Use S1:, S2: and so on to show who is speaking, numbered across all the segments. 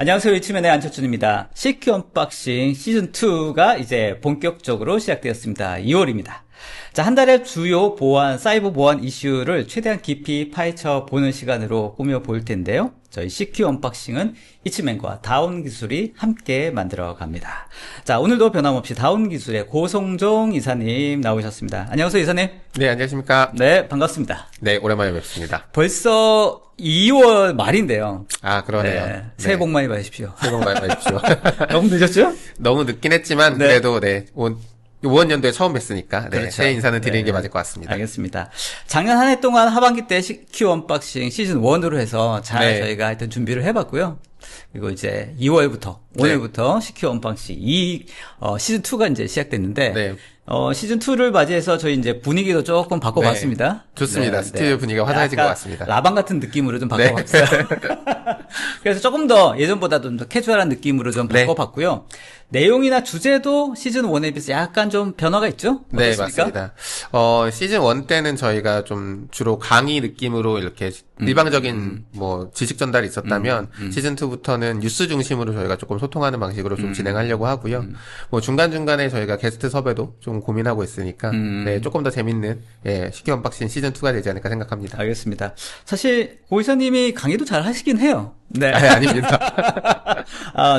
S1: 안녕하세요. 이츠맨의 안철준입니다. CQ 언박싱 시즌2가 이제 본격적으로 시작되었습니다. 2월입니다. 자, 한 달의 주요 보안, 사이버 보안 이슈를 최대한 깊이 파헤쳐 보는 시간으로 꾸며 볼 텐데요. 저희 CQ 언박싱은 이츠맨과 다운 기술이 함께 만들어 갑니다. 자, 오늘도 변함없이 다운 기술의 고성종 이사님 나오셨습니다. 안녕하세요, 이사님.
S2: 네, 안녕하십니까.
S1: 네, 반갑습니다.
S2: 네, 오랜만에 뵙습니다.
S1: 벌써 2월 말인데요.
S2: 아, 그러네요.
S1: 네, 새해 복 많이 받으십시오.
S2: 새해 복 많이 받으십시오.
S1: 너무 늦었죠?
S2: 너무 늦긴 했지만,
S1: 네.
S2: 그래도, 이번 연도에 처음 뵀으니까, 네,
S1: 그렇죠.
S2: 새해 인사는 드리는
S1: 네.
S2: 게 맞을 것 같습니다.
S1: 알겠습니다. 작년 한 해 동안 하반기 때 CQ 언박싱 시즌 1으로 해서 잘
S2: 네.
S1: 저희가 하여튼 준비를 해봤고요. 그리고 이제 2월부터, 오늘부터 CQ 언박싱 시즌 2가 이제 시작됐는데,
S2: 네.
S1: 시즌 2를 맞이해서 저희 이제 분위기도 조금 바꿔봤습니다.
S2: 네. 좋습니다. 스튜디오 분위기가 화사해진 것
S1: 약간
S2: 같습니다.
S1: 라방 같은 느낌으로 좀 바꿔봤어요. 그래서 조금 더 예전보다 좀 더 캐주얼한 느낌으로 좀
S2: 네.
S1: 바꿔봤고요. 내용이나 주제도 시즌 1에 비해서 약간 좀 변화가 있죠?
S2: 네,
S1: 어떻습니까?
S2: 맞습니다. 시즌 1 때는 저희가 좀 주로 강의 느낌으로 이렇게 일방적인 지식 전달이 있었다면, 시즌 2부터는 뉴스 중심으로 저희가 조금 소통하는 방식으로 좀 진행하려고 하고요. 중간중간에 저희가 게스트 섭외도 좀 고민하고 있으니까, 네, 조금 더 재밌는, CQ 언박싱 시즌 2가 되지 않을까 생각합니다.
S1: 알겠습니다. 사실 고 이사님이 강의도 잘 하시긴 해요. 네.
S2: 아닙니다.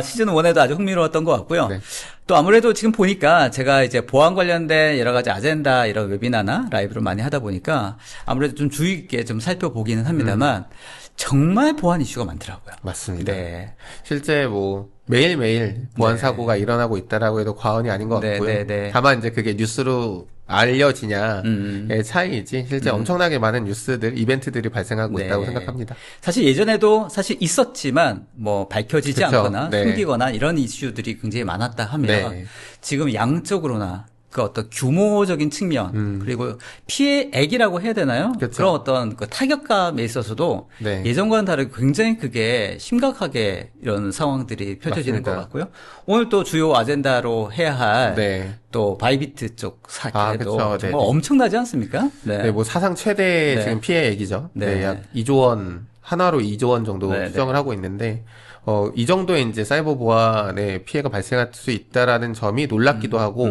S1: 시즌 1에도 아주 흥미로웠던 것 같고요.
S2: 네.
S1: 또 아무래도 지금 보니까 제가 이제 보안 관련된 여러 가지 아젠다 이런 웨비나나 라이브를 많이 하다 보니까 아무래도 좀 주의 깊게 좀 살펴보기는 합니다만 정말 보안 이슈가 많더라고요.
S2: 맞습니다.
S1: 네.
S2: 실제 매일매일 보안
S1: 네.
S2: 사고가 일어나고 있다라고 해도 과언이 아닌 것
S1: 네,
S2: 같고요.
S1: 네, 네.
S2: 다만 이제 그게 뉴스로 알려지냐의 차이이지 실제 엄청나게 많은 뉴스들, 이벤트들이 발생하고
S1: 네.
S2: 있다고 생각합니다.
S1: 사실 예전에도 사실 있었지만 밝혀지지
S2: 그쵸.
S1: 않거나
S2: 네.
S1: 숨기거나 이런 이슈들이 굉장히 많았다 하면
S2: 네.
S1: 지금 양적으로나 그 어떤 규모적인 측면 그리고 피해액이라고 해야 되나요?
S2: 그쵸.
S1: 그런 어떤 그 타격감에 있어서도
S2: 네.
S1: 예전과는 다르게 굉장히 그게 심각하게 이런 상황들이 펼쳐지는
S2: 맞습니다.
S1: 것 같고요. 오늘 또 주요 아젠다로 해야 할
S2: 네.
S1: 또 바이비트 쪽 사태도
S2: 그쵸.
S1: 정말
S2: 네네.
S1: 엄청나지 않습니까?
S2: 네, 사상 최대
S1: 네.
S2: 지금 피해액이죠.
S1: 네.
S2: 네, 약 2조 원, 한화로 2조 원 정도
S1: 네,
S2: 추정을 하고 있는데, 이 정도의 이제 사이버 보안에 피해가 발생할 수 있다라는 점이 놀랍기도 하고,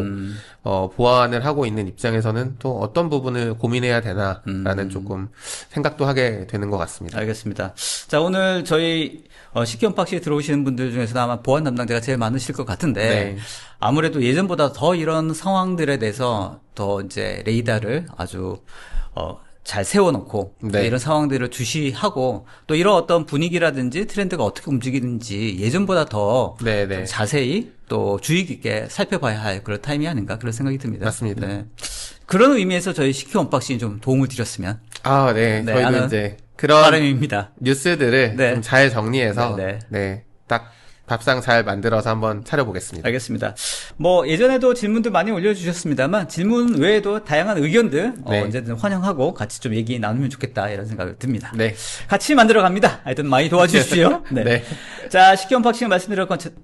S2: 보안을 하고 있는 입장에서는 또 어떤 부분을 고민해야 되나라는 조금 생각도 하게 되는 것 같습니다.
S1: 알겠습니다. 자, 오늘 저희 CQ 언박싱에 들어오시는 분들 중에서는 아마 보안 담당자가 제일 많으실 것 같은데
S2: 네.
S1: 아무래도 예전보다 더 이런 상황들에 대해서 더 이제 레이더를 아주 잘 세워놓고 또
S2: 네.
S1: 이런 상황들을 주시하고 또 이런 어떤 분위기라든지 트렌드가 어떻게 움직이는지 예전보다 더
S2: 네, 네.
S1: 좀 자세히 또 주의 깊게 살펴봐야 할 그런 타임이 아닌가 그런 생각이 듭니다.
S2: 맞습니다.
S1: 네. 그런 의미에서 저희 CQ 언박싱이 좀 도움을 드렸으면
S2: 네.
S1: 네,
S2: 저희도
S1: 하는
S2: 이제 그런
S1: 바람입니다.
S2: 뉴스들을
S1: 네.
S2: 좀 잘 정리해서,
S1: 네,
S2: 딱 밥상 잘 만들어서 한번 차려보겠습니다.
S1: 알겠습니다. 예전에도 질문들 많이 올려주셨습니다만, 질문 외에도 다양한 의견들,
S2: 네.
S1: 언제든 환영하고 같이 좀 얘기 나누면 좋겠다, 이런 생각이 듭니다.
S2: 네.
S1: 같이 만들어 갑니다. 하여튼 많이 도와주십시오. 네.
S2: 네.
S1: 자, CQ 언박싱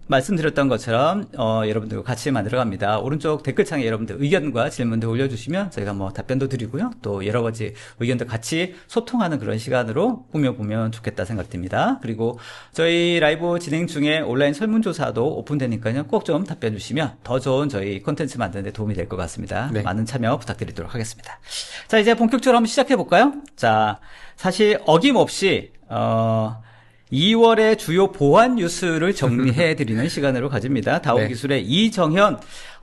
S1: 말씀드렸던 것처럼, 여러분들 같이 만들어 갑니다. 오른쪽 댓글창에 여러분들 의견과 질문들 올려주시면 저희가 답변도 드리고요. 또 여러 가지 의견들 같이 소통하는 그런 시간으로 꾸며보면 좋겠다 생각 듭니다. 그리고 저희 라이브 진행 중에 온라인 설문조사도 오픈되니까요. 꼭 좀 답변 주시면 더 좋은 저희 콘텐츠 만드는 데 도움이 될 것 같습니다.
S2: 네.
S1: 많은 참여 부탁드리도록 하겠습니다. 자, 이제 본격적으로 한번 시작해 볼까요? 자, 사실 어김없이 2월의 주요 보안 뉴스를 정리해드리는 시간으로 가집니다. 다운
S2: 네.
S1: 기술의 이정현,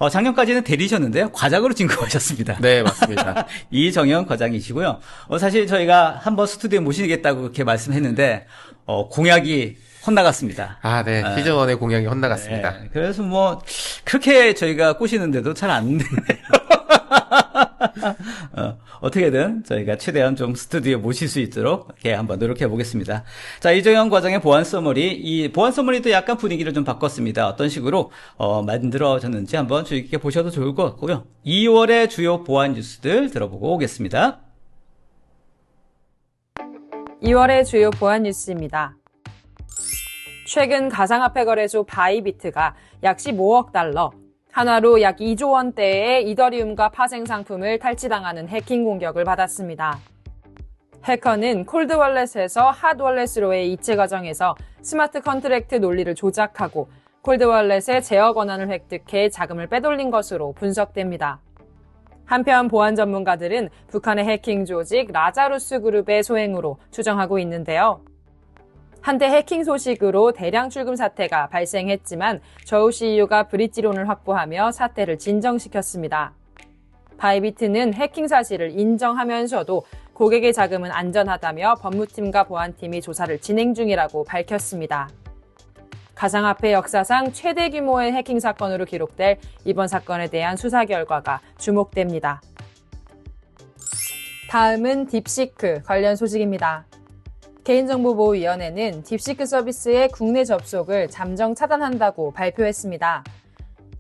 S1: 작년까지는 대리셨는데요. 과장으로 진급하셨습니다.
S2: 네, 맞습니다.
S1: 이정현 과장이시고요. 사실 저희가 한번 스튜디오에 모시겠다고 그렇게 말씀했는데, 공약이 헛나갔습니다.
S2: 네. 시즌 1의 공약이 헛나갔습니다.
S1: 네, 그래서 그렇게 저희가 꼬시는데도 잘 안 되네요. 어떻게든 저희가 최대한 좀 스튜디오에 모실 수 있도록 이렇게 한번 노력해 보겠습니다. 자, 이정현 과장의 보안 서머리. 이 보안 서머리도 약간 분위기를 좀 바꿨습니다. 어떤 식으로 만들어졌는지 한번 주의 깊게 보셔도 좋을 것 같고요. 2월의 주요 보안 뉴스들 들어보고 오겠습니다.
S3: 2월의 주요 보안 뉴스입니다. 최근 가상화폐 거래소 바이비트가 약 15억 달러, 한화로 약 2조 원대의 이더리움과 파생 상품을 탈취당하는 해킹 공격을 받았습니다. 해커는 콜드 월렛에서 핫 월렛으로의 이체 과정에서 스마트 컨트랙트 논리를 조작하고 콜드월렛의 제어 권한을 획득해 자금을 빼돌린 것으로 분석됩니다. 한편 보안 전문가들은 북한의 해킹 조직 라자루스 그룹의 소행으로 추정하고 있는데요. 한때 해킹 소식으로 대량 출금 사태가 발생했지만 저우 CEO가 브릿지론을 확보하며 사태를 진정시켰습니다. 바이비트는 해킹 사실을 인정하면서도 고객의 자금은 안전하다며 법무팀과 보안팀이 조사를 진행 중이라고 밝혔습니다. 가상화폐 역사상 최대 규모의 해킹 사건으로 기록될 이번 사건에 대한 수사 결과가 주목됩니다. 다음은 딥시크 관련 소식입니다. 개인정보보호위원회는 딥시크 서비스의 국내 접속을 잠정 차단한다고 발표했습니다.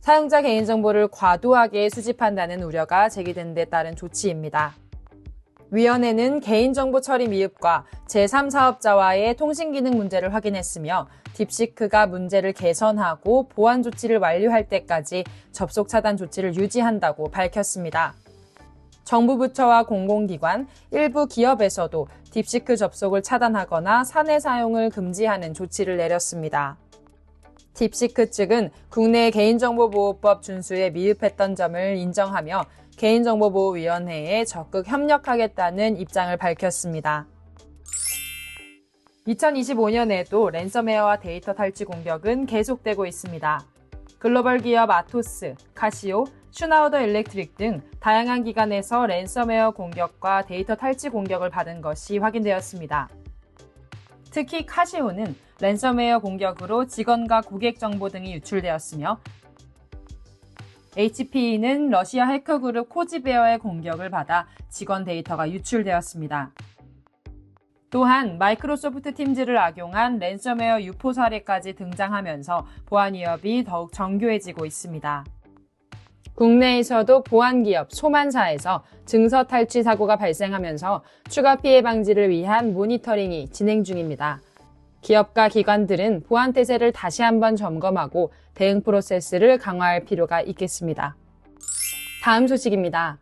S3: 사용자 개인정보를 과도하게 수집한다는 우려가 제기된 데 따른 조치입니다. 위원회는 개인정보 처리 미흡과 제3사업자와의 통신기능 문제를 확인했으며 딥시크가 문제를 개선하고 보안 조치를 완료할 때까지 접속 차단 조치를 유지한다고 밝혔습니다. 정부 부처와 공공기관, 일부 기업에서도 딥시크 접속을 차단하거나 사내 사용을 금지하는 조치를 내렸습니다. 딥시크 측은 국내 개인정보보호법 준수에 미흡했던 점을 인정하며 개인정보보호위원회에 적극 협력하겠다는 입장을 밝혔습니다. 2025년에도 랜섬웨어와 데이터 탈취 공격은 계속되고 있습니다. 글로벌 기업 아토스, 카시오, 슈나우더 일렉트릭 등 다양한 기관에서 랜섬웨어 공격과 데이터 탈취 공격을 받은 것이 확인되었습니다. 특히 카시오는 랜섬웨어 공격으로 직원과 고객 정보 등이 유출되었으며 HPE는 러시아 해커 그룹 코지베어의 공격을 받아 직원 데이터가 유출되었습니다. 또한 마이크로소프트 팀즈를 악용한 랜섬웨어 유포 사례까지 등장하면서 보안 위협이 더욱 정교해지고 있습니다. 국내에서도 보안기업 소만사에서 증서 탈취 사고가 발생하면서 추가 피해 방지를 위한 모니터링이 진행 중입니다. 기업과 기관들은 보안 태세를 다시 한번 점검하고 대응 프로세스를 강화할 필요가 있겠습니다. 다음 소식입니다.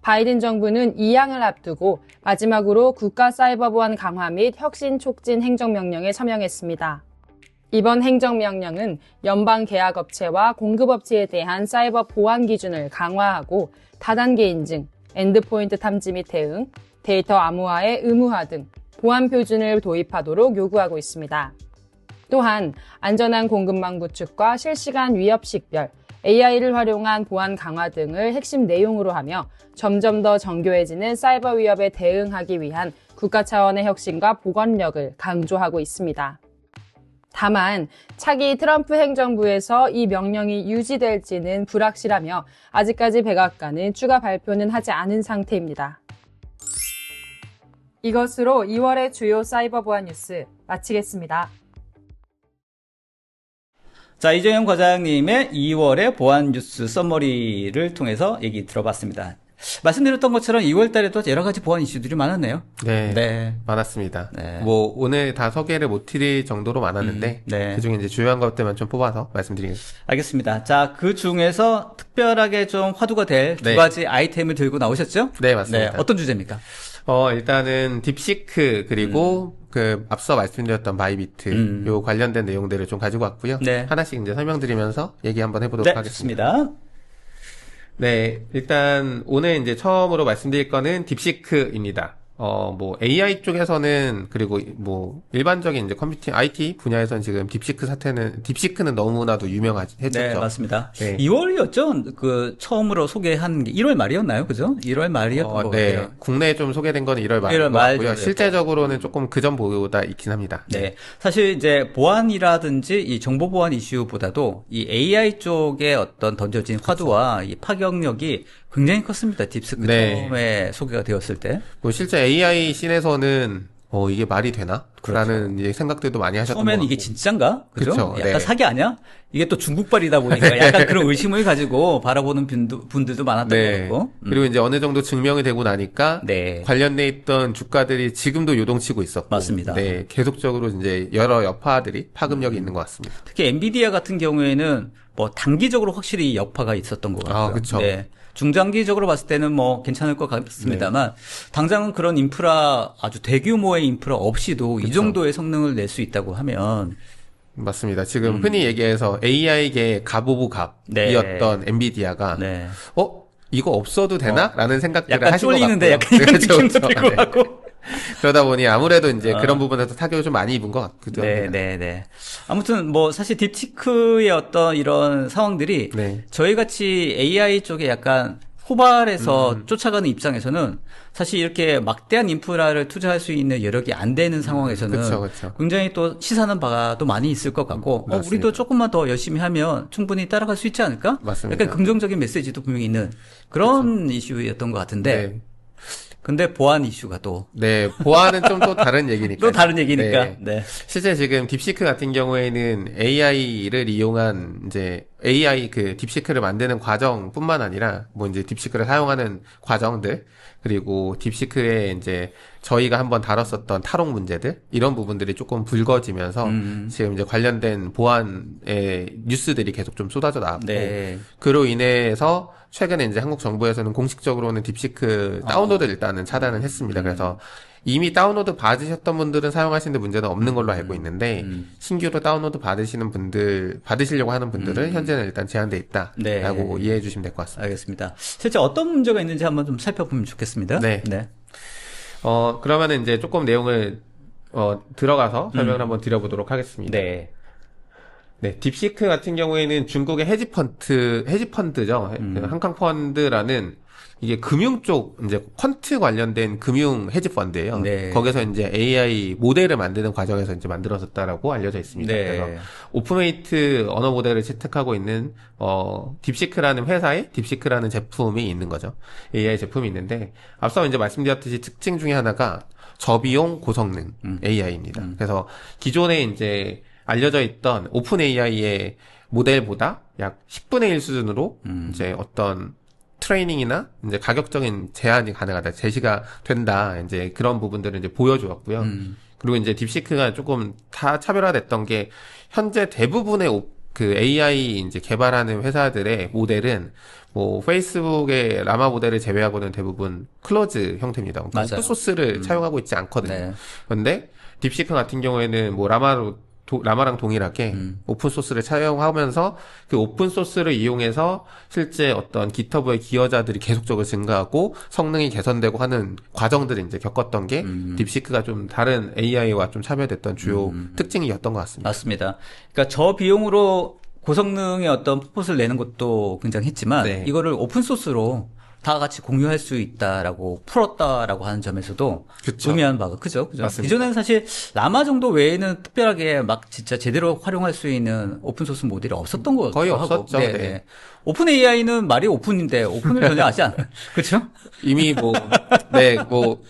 S3: 바이든 정부는 2양을 앞두고 마지막으로 국가 사이버 보안 강화 및 혁신 촉진 행정명령에 서명했습니다. 이번 행정명령은 연방 계약업체와 공급업체에 대한 사이버 보안 기준을 강화하고 다단계 인증, 엔드포인트 탐지 및 대응, 데이터 암호화의 의무화 등 보안 표준을 도입하도록 요구하고 있습니다. 또한 안전한 공급망 구축과 실시간 위협 식별, AI를 활용한 보안 강화 등을 핵심 내용으로 하며 점점 더 정교해지는 사이버 위협에 대응하기 위한 국가 차원의 혁신과 보건력을 강조하고 있습니다. 다만 차기 트럼프 행정부에서 이 명령이 유지될지는 불확실하며 아직까지 백악관은 추가 발표는 하지 않은 상태입니다. 이것으로 2월의 주요 사이버 보안 뉴스 마치겠습니다.
S1: 자, 이정현 과장님의 2월의 보안 뉴스 서머리를 통해서 얘기 들어봤습니다. 말씀드렸던 것처럼 2월 달에도 여러 가지 보안 이슈들이 많았네요.
S2: 네. 많았습니다.
S1: 네.
S2: 뭐, 오늘 다 소개를 못 드릴 정도로 많았는데,
S1: 네.
S2: 그 중에 이제 주요한 것들만 좀 뽑아서 말씀드리겠습니다.
S1: 알겠습니다. 자, 그 중에서 특별하게 좀 화두가 될 두
S2: 네.
S1: 가지 아이템을 들고 나오셨죠?
S2: 네, 맞습니다.
S1: 어떤 주제입니까?
S2: 일단은 딥시크, 그리고 앞서 말씀드렸던 바이비트, 요 관련된 내용들을 좀 가지고 왔고요.
S1: 네.
S2: 하나씩 이제 설명드리면서 얘기 한번 해보도록
S1: 네,
S2: 하겠습니다.
S1: 좋습니다.
S2: 네, 일단 오늘 이제 처음으로 말씀드릴 거는 딥시크입니다. 뭐 AI 쪽에서는 그리고 뭐 일반적인 이제 컴퓨팅 IT 분야에서는 지금 딥시크는 너무나도 유명했었죠.
S1: 네, 맞습니다.
S2: 네.
S1: 2월이었죠? 처음으로 소개한 게 1월 말이었나요? 그죠? 1월 말이었던 것
S2: 네.
S1: 같아요.
S2: 국내에 좀 소개된 건 1월
S1: 1월
S2: 말인 것
S1: 말
S2: 같고요.
S1: 정도였고.
S2: 실제적으로는 조금 그 전보다 있긴 합니다.
S1: 네. 사실 이제 보안이라든지 이 정보 보안 이슈보다도 이 AI 쪽에 어떤 던져진 화두와 이 파격력이 굉장히 컸습니다. 딥시크
S2: 네.
S1: 처음에 소개가 되었을 때.
S2: 뭐 실제 AI 씬에서는 이게 말이 되나?
S1: 그렇죠.
S2: 라는 이제 생각들도 많이 하셨던 것
S1: 처음에는
S2: 같고.
S1: 이게 진짠가? 그죠?
S2: 그쵸,
S1: 약간
S2: 네.
S1: 사기 아니야? 이게 또 중국발이다 보니까 약간 그런 의심을 가지고 바라보는 분들도 많았던
S2: 네.
S1: 것 같고.
S2: 그리고 이제 어느 정도 증명이 되고 나니까
S1: 네.
S2: 관련돼 있던 주가들이 지금도 요동치고 있었고,
S1: 맞습니다.
S2: 네, 계속적으로 이제 여러 여파들이 파급력이 있는 것 같습니다.
S1: 특히 엔비디아 같은 경우에는 뭐 단기적으로 확실히 여파가 있었던 것 같고요.
S2: 그쵸.
S1: 네. 중장기적으로 봤을 때는 뭐 괜찮을 것 같습니다만 당장은 그런 인프라 아주 대규모의 인프라 없이도 이 정도의 성능을 낼 수 있다고 하면
S2: 맞습니다. 지금 흔히 얘기해서 AI계 갑 오브 갑이었던 엔비디아가
S1: 네.
S2: 이거 없어도 되나? 라는 생각들을
S1: 약간
S2: 하신 것
S1: 쫄리는데
S2: 같고요.
S1: 약간 이런
S2: 그렇죠,
S1: 느낌도
S2: 그렇죠.
S1: 들고
S2: 네.
S1: 하고
S2: 그러다 보니 아무래도 이제 그런 부분에서 타격을 좀 많이 입은 것 같기도 합니다.
S1: 네. 아무튼 뭐 사실 딥시크의 어떤 이런 상황들이
S2: 네.
S1: 저희 같이 AI 쪽에 약간 후발해서 쫓아가는 입장에서는 사실 이렇게 막대한 인프라를 투자할 수 있는 여력이 안 되는 상황에서는
S2: 그쵸.
S1: 굉장히 또 시사하는 바가 또 많이 있을 것 같고
S2: 맞습니다.
S1: 우리도 조금만 더 열심히 하면 충분히 따라갈 수 있지 않을까?
S2: 맞습니다.
S1: 약간 긍정적인 메시지도 분명히 있는 그런 이슈였던 것 같은데
S2: 네.
S1: 근데 보안 이슈가 또
S2: 네, 보안은 좀 또 다른 얘기니까.
S1: 또 다른 얘기니까.
S2: 네.
S1: 네.
S2: 실제 지금 딥시크 같은 경우에는 AI를 이용한 이제 AI 그 딥시크를 만드는 과정뿐만 아니라 뭐 이제 딥시크를 사용하는 과정들 그리고 딥시크에 이제 저희가 한번 다뤘었던 탈옥 문제들 이런 부분들이 조금 불거지면서 지금 이제 관련된 보안의 뉴스들이 계속 좀 쏟아져 나왔고
S1: 네.
S2: 그로 인해서 최근에 이제 한국 정부에서는 공식적으로는 딥시크 다운로드를 일단은 차단을 했습니다. 그래서 이미 다운로드 받으셨던 분들은 사용하시는데 문제는 없는 걸로 알고 있는데 신규로 다운로드 받으시려고 하는 분들은 현재는 일단 제한돼 있다라고
S1: 네.
S2: 이해해 주시면 될 것 같습니다.
S1: 알겠습니다. 실제 어떤 문제가 있는지 한번 좀 살펴보면 좋겠습니다.
S2: 네. 그러면은 이제 조금 내용을 들어가서 설명을 한번 드려보도록 하겠습니다.
S1: 네.
S2: 네, 딥시크 같은 경우에는 중국의 헤지펀드죠. 한강펀드라는 이게 금융 쪽 이제 퀀트 관련된 금융 헤지펀드예요.
S1: 네.
S2: 거기서 이제 AI 모델을 만드는 과정에서 이제 만들어졌다라고 알려져 있습니다.
S1: 네.
S2: 그래서 오픈웨이트 언어 모델을 채택하고 있는 딥시크라는 회사에 딥시크라는 제품이 있는 거죠. AI 제품이 있는데 앞서 이제 말씀드렸듯이 특징 중에 하나가 저비용 고성능 AI입니다. 그래서 기존에 이제 알려져 있던 오픈 AI의 모델보다 약 10분의 1 수준으로 이제 어떤 트레이닝이나 이제 가격적인 제한이 가능하다, 제시가 된다, 이제 그런 부분들을 이제 보여주었고요. 그리고 이제 딥시크가 조금 다 차별화됐던 게 현재 대부분의 그 AI 이제 개발하는 회사들의 모델은 뭐 페이스북의 라마 모델을 제외하고는 대부분 클로즈 형태입니다. 그러니까
S1: 맞아요.
S2: 오픈 소스를 사용하고 있지 않거든요.
S1: 네.
S2: 그런데 딥시크 같은 경우에는 뭐 라마랑 동일하게 오픈 소스를 사용하면서 그 오픈 소스를 이용해서 실제 어떤 GitHub의 기여자들이 계속적으로 증가하고 성능이 개선되고 하는 과정들을 이제 겪었던 게 딥시크가 좀 다른 AI와 좀 차별됐던 주요 특징이었던 것 같습니다.
S1: 맞습니다. 그러니까 저 비용으로 고성능의 어떤 퍼포스를 내는 것도 굉장했지만
S2: 네.
S1: 이거를 오픈 소스로 다 같이 공유할 수 있다라고 풀었다라고 하는 점에서도
S2: 그쵸.
S1: 의미하는 바가 크죠.
S2: 맞습니다.
S1: 기존에는 사실 라마 정도 외에는 특별하게 막 진짜 제대로 활용할 수 있는 오픈 소스 모델이 없었던 것
S2: 거의
S1: 같기도 하고.
S2: 없었죠. 네.
S1: 오픈 AI는 말이 오픈인데 오픈을 전혀 하지 않아요. 그렇죠?
S2: 이미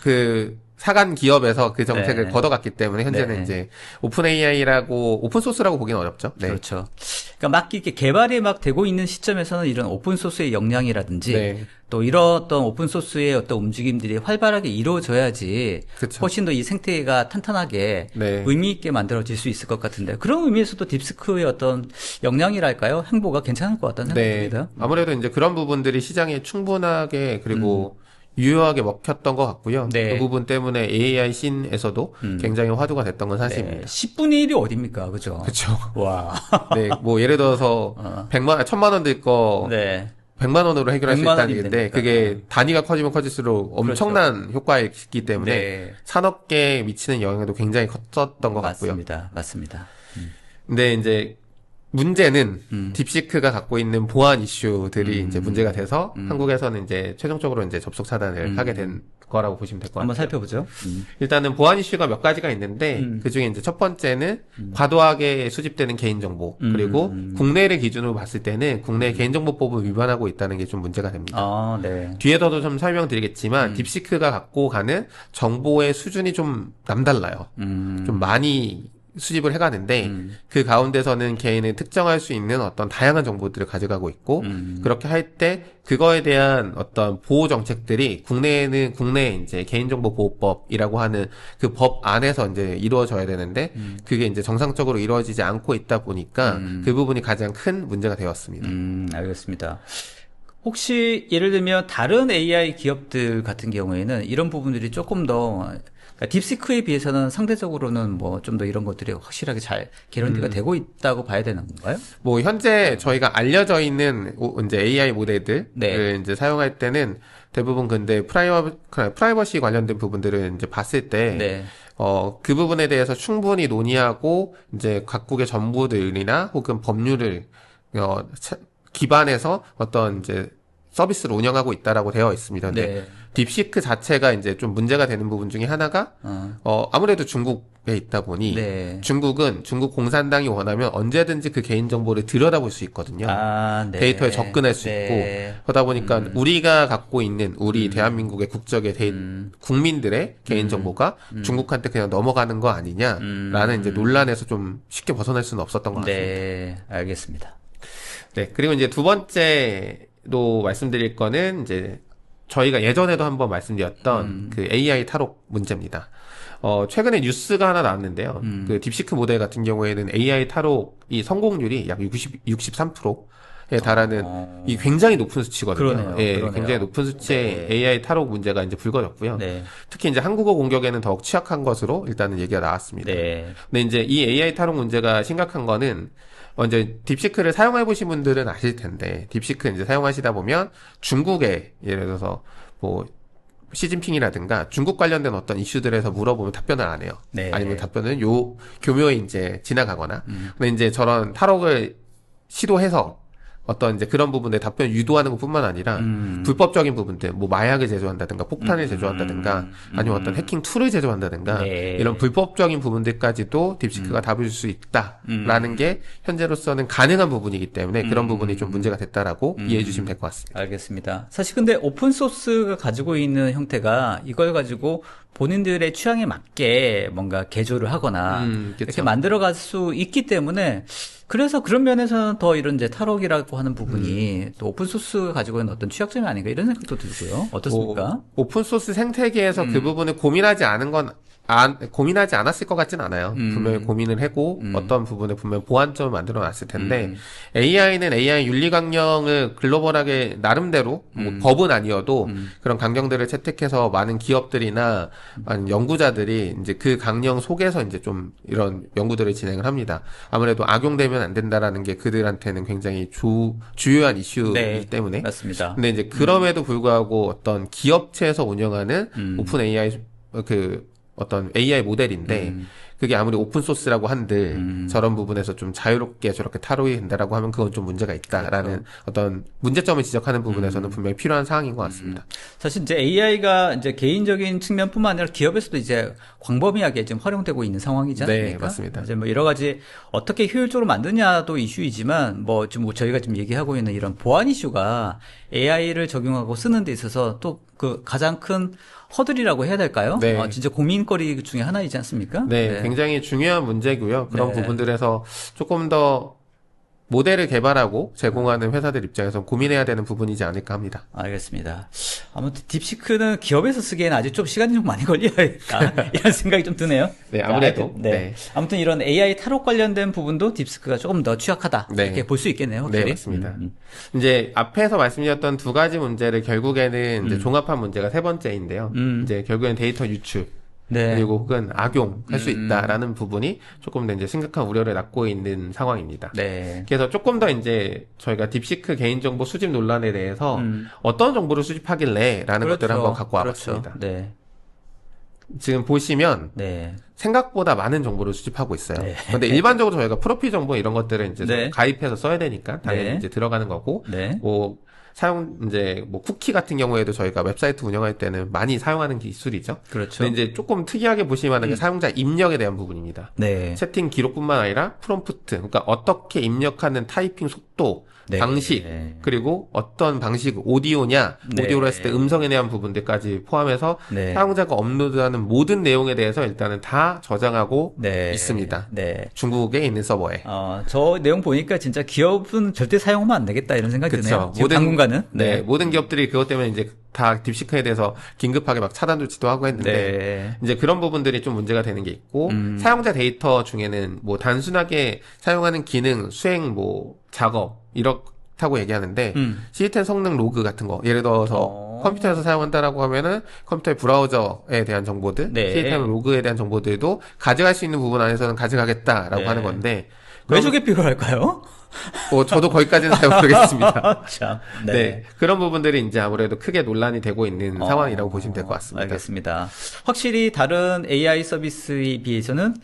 S2: 그 사간 기업에서 그 정책을
S1: 네.
S2: 걷어갔기 때문에 현재는
S1: 네.
S2: 이제 오픈 AI라고 오픈 소스라고 보기는 어렵죠. 네.
S1: 그렇죠. 그러니까 막 이렇게 개발이 막 되고 있는 시점에서는 이런 오픈 소스의 역량이라든지
S2: 네.
S1: 또 이런 어떤 오픈 소스의 어떤 움직임들이 활발하게 이루어져야지
S2: 그쵸.
S1: 훨씬 더 이 생태계가 탄탄하게
S2: 네.
S1: 의미 있게 만들어질 수 있을 것 같은데 그런 의미에서도 딥스크의 어떤 역량이랄까요? 행보가 괜찮을 것 같다는 생각이
S2: 네.
S1: 듭니다.
S2: 아무래도 이제 그런 부분들이 시장에 충분하게 그리고 유효하게 먹혔던 것 같고요.
S1: 네.
S2: 그 부분 때문에 AI 씬에서도 굉장히 화두가 됐던 건
S1: 네.
S2: 사실입니다.
S1: 10분의 1이 어딥니까? 그죠?
S2: 그렇죠.
S1: 와.
S2: 네, 뭐 예를 들어서 1000만 원 들 거
S1: 네.
S2: 100만 원으로 해결할 수
S1: 100만
S2: 있다는
S1: 원이
S2: 얘기인데
S1: 되니까.
S2: 그게 단위가 커지면 커질수록 엄청난 효과이기 때문에
S1: 네.
S2: 산업계에 미치는 영향도 굉장히 컸었던 것 같고요.
S1: 맞습니다.
S2: 근데 이제 문제는 딥시크가 갖고 있는 보안 이슈들이 이제 문제가 돼서 한국에서는 이제 최종적으로 이제 접속 차단을 하게 된 거라고 보시면 될 것
S1: 한번
S2: 같아요.
S1: 살펴보죠.
S2: 일단은 보안 이슈가 몇 가지가 있는데 그 중에 이제 첫 번째는 과도하게 수집되는 개인정보 그리고 국내를 기준으로 봤을 때는 국내 개인정보법을 위반하고 있다는 게 좀 문제가 됩니다.
S1: 아, 네.
S2: 뒤에서도 좀 설명드리겠지만 딥시크가 갖고 가는 정보의 수준이 좀 남달라요. 좀 많이 수집을 해가는데 그 가운데서는 개인을 특정할 수 있는 어떤 다양한 정보들을 가져가고 있고 그렇게 할 때 그거에 대한 어떤 보호 정책들이 국내에는 국내 이제 개인정보보호법이라고 하는 그 법 안에서 이제 이루어져야 되는데 그게 이제 정상적으로 이루어지지 않고 있다 보니까 그 부분이 가장 큰 문제가 되었습니다.
S1: 알겠습니다. 혹시 예를 들면 다른 AI 기업들 같은 경우에는 이런 부분들이 조금 더 그러니까 딥시크에 비해서는 상대적으로는 뭐 좀 더 이런 것들이 확실하게 잘 개런티가 되고 있다고 봐야 되는 건가요?
S2: 뭐 현재 저희가 알려져 있는 이제 AI 모델들을
S1: 네.
S2: 이제 사용할 때는 대부분 근데 프라이버시 관련된 부분들을 이제 봤을 때
S1: 네.
S2: 그 부분에 대해서 충분히 논의하고 이제 각국의 정부들이나 혹은 법률을 기반해서 어떤 이제 서비스를 운영하고 있다라고 되어 있습니다. 근데
S1: 네.
S2: 딥시크 자체가 이제 좀 문제가 되는 부분 중에 하나가 아무래도 중국에 있다 보니
S1: 네.
S2: 중국 공산당이 원하면 언제든지 그 개인 정보를 들여다볼 수 있거든요.
S1: 아, 네.
S2: 데이터에 접근할 수
S1: 네.
S2: 있고 그러다 보니까 우리가 갖고 있는 우리 대한민국의 국적의 국민들의 개인 정보가 중국한테 그냥 넘어가는 거 아니냐라는 이제 논란에서 좀 쉽게 벗어날 수는 없었던 것 같습니다.
S1: 네, 알겠습니다.
S2: 네, 그리고 이제 두 번째로 말씀드릴 거는 이제 저희가 예전에도 한번 말씀드렸던 그 AI 탈옥 문제입니다. 최근에 뉴스가 하나 나왔는데요. 그 딥시크 모델 같은 경우에는 AI 탈옥이 성공률이 약 63%에 달하는 이 굉장히 높은 수치거든요.
S1: 그러네요.
S2: 예,
S1: 그러네요.
S2: 굉장히 높은 수치의
S1: 네.
S2: AI 탈옥 문제가 이제 불거졌고요.
S1: 네.
S2: 특히 이제 한국어 공격에는 더욱 취약한 것으로 일단은 얘기가 나왔습니다.
S1: 네.
S2: 근데 이제 이 AI 탈옥 문제가 심각한 거는 이제 딥시크를 사용해 보신 분들은 아실 텐데 딥시크 이제 사용하시다 보면 중국에 예를 들어서 뭐 시진핑이라든가 중국 관련된 어떤 이슈들에서 물어보면 답변을 안 해요.
S1: 네.
S2: 아니면 답변은 교묘히 이제 지나가거나. 근데 이제 저런 탈옥을 시도해서 어떤 이제 그런 부분에 답변을 유도하는 것뿐만 아니라 불법적인 부분들, 뭐 마약을 제조한다든가 폭탄을 제조한다든가 아니면 어떤 해킹 툴을 제조한다든가
S1: 네.
S2: 이런 불법적인 부분들까지도 딥시크가 답을 줄 수 있다라는 게 현재로서는 가능한 부분이기 때문에 그런 부분이 좀 문제가 됐다라고 이해해 주시면 될 것 같습니다.
S1: 알겠습니다. 사실 근데 오픈소스가 가지고 있는 형태가 이걸 가지고 본인들의 취향에 맞게 뭔가 개조를 하거나
S2: 그쵸.
S1: 이렇게 만들어갈 수 있기 때문에 그래서 그런 면에서는 더 이런 이제 탈옥이라고 하는 부분이 또 오픈소스가 가지고 있는 어떤 취약점이 아닌가 이런 생각도 들고요. 어떻습니까?
S2: 뭐, 오픈소스 생태계에서 그 부분을 고민하지 않았을 것 같진 않아요. 분명히 고민을 하고 어떤 부분에 분명히 보완점을 만들어 놨을 텐데 AI는 AI 윤리 강령을 글로벌하게 나름대로 뭐 법은 아니어도 그런 강령들을 채택해서 많은 기업들이나 많은 연구자들이 이제 그 강령 속에서 이제 좀 이런 연구들을 진행을 합니다. 아무래도 악용되면 안 된다라는 게 그들한테는 굉장히 주요한 이슈이기
S1: 네,
S2: 때문에.
S1: 맞습니다.
S2: 근데 이제 그럼에도 불구하고 어떤 기업체에서 운영하는 오픈 AI 어떤 AI 모델인데 그게 아무리 오픈소스라고 한들 저런 부분에서 좀 자유롭게 저렇게 탈옥이 된다라고 하면 그건 좀 문제가 있다라는 어떤 문제점을 지적하는 부분에서는 분명히 필요한 사항인 것 같습니다.
S1: 사실 이제 AI가 이제 개인적인 측면뿐만 아니라 기업에서도 이제 광범위하게 지금 활용되고 있는 상황이지 않습니까?
S2: 네, 맞습니다.
S1: 이제 뭐 여러 가지 어떻게 효율적으로 만드냐도 이슈이지만 뭐 지금 저희가 지금 얘기하고 있는 이런 보안 이슈가 AI를 적용하고 쓰는 데 있어서 또 그 가장 큰 허들이라고 해야 될까요?
S2: 네.
S1: 진짜 고민거리 중에 하나이지 않습니까?
S2: 네, 굉장히 중요한 문제고요. 그런
S1: 네.
S2: 부분들에서 조금 더 모델을 개발하고 제공하는 회사들 입장에서 고민해야 되는 부분이지 않을까 합니다.
S1: 알겠습니다. 아무튼 딥시크는 기업에서 쓰기에는 아직 좀 시간이 좀 많이 걸려야겠다. 이런 생각이 좀 드네요.
S2: 네, 아무래도.
S1: 네.
S2: 네.
S1: 아무튼 이런 AI 탈옥 관련된 부분도 딥시크가 조금 더 취약하다.
S2: 네.
S1: 이렇게 볼 수 있겠네요. 확실히.
S2: 네, 맞습니다. 이제 앞에서 말씀드렸던 두 가지 문제를 결국에는 이제 종합한 문제가 세 번째인데요. 이제 결국에는 데이터 유출.
S1: 네.
S2: 그리고 혹은 악용할 수 있다라는 부분이 조금 더 이제 심각한 우려를 낳고 있는 상황입니다.
S1: 네.
S2: 그래서 조금 더 이제 저희가 딥시크 개인정보 수집 논란에 대해서 어떤 정보를 수집하길래라는 것들을 한번 갖고 와봤습니다.
S1: 그렇죠. 네.
S2: 지금 보시면
S1: 네.
S2: 생각보다 많은 정보를 수집하고 있어요.
S1: 네.
S2: 근데 일반적으로 저희가 프로필 정보 이런 것들을 이제
S1: 네.
S2: 가입해서 써야 되니까 당연히
S1: 네.
S2: 이제 들어가는 거고,
S1: 네.
S2: 뭐 이제 뭐 쿠키 같은 경우에도 저희가 웹사이트 운영할 때는 많이 사용하는 기술이죠.
S1: 그렇죠.
S2: 근데 이제 조금 특이하게 보시면 게 사용자 입력에 대한 부분입니다.
S1: 네.
S2: 채팅 기록뿐만 아니라 프롬프트, 그러니까 어떻게 입력하는 타이핑 속도,
S1: 네.
S2: 방식,
S1: 네.
S2: 그리고 어떤 방식, 오디오냐,
S1: 네.
S2: 오디오로 했을 때 음성에 대한 부분들까지 포함해서
S1: 네.
S2: 사용자가 업로드하는 모든 내용에 대해서 일단은 다 저장하고
S1: 네.
S2: 있습니다.
S1: 네.
S2: 중국에 있는 서버에.
S1: 저 내용 보니까 진짜 기업은 절대 사용하면 안 되겠다 이런 생각이 드네요. 지금 당분간은.
S2: 네, 모든 기업들이 그것 때문에 이제 다 딥시크에 대해서 긴급하게 막 차단 조치도 하고 했는데
S1: 네.
S2: 이제 그런 부분들이 좀 문제가 되는 게 있고 사용자 데이터 중에는 뭐 단순하게 사용하는 기능, 수행, 뭐 작업 좋다고 얘기하는데 C10 성능 로그 같은 거 예를 들어서 컴퓨터에서 사용한다라고 하면은 컴퓨터의 브라우저에 대한 정보들,
S1: 네.
S2: C10 로그에 대한 정보들도 가져갈 수 있는 부분 안에서는 가져가겠다라고
S1: 네.
S2: 하는 건데
S1: 왜 저게 필요할까요?
S2: 저도 거기까지는 잘 모르겠습니다.
S1: 참.
S2: 네. 그런 부분들이 이제 아무래도 크게 논란이 되고 있는 상황이라고 보시면 될 것 같습니다.
S1: 알겠습니다. 확실히 다른 AI 서비스에 비해서는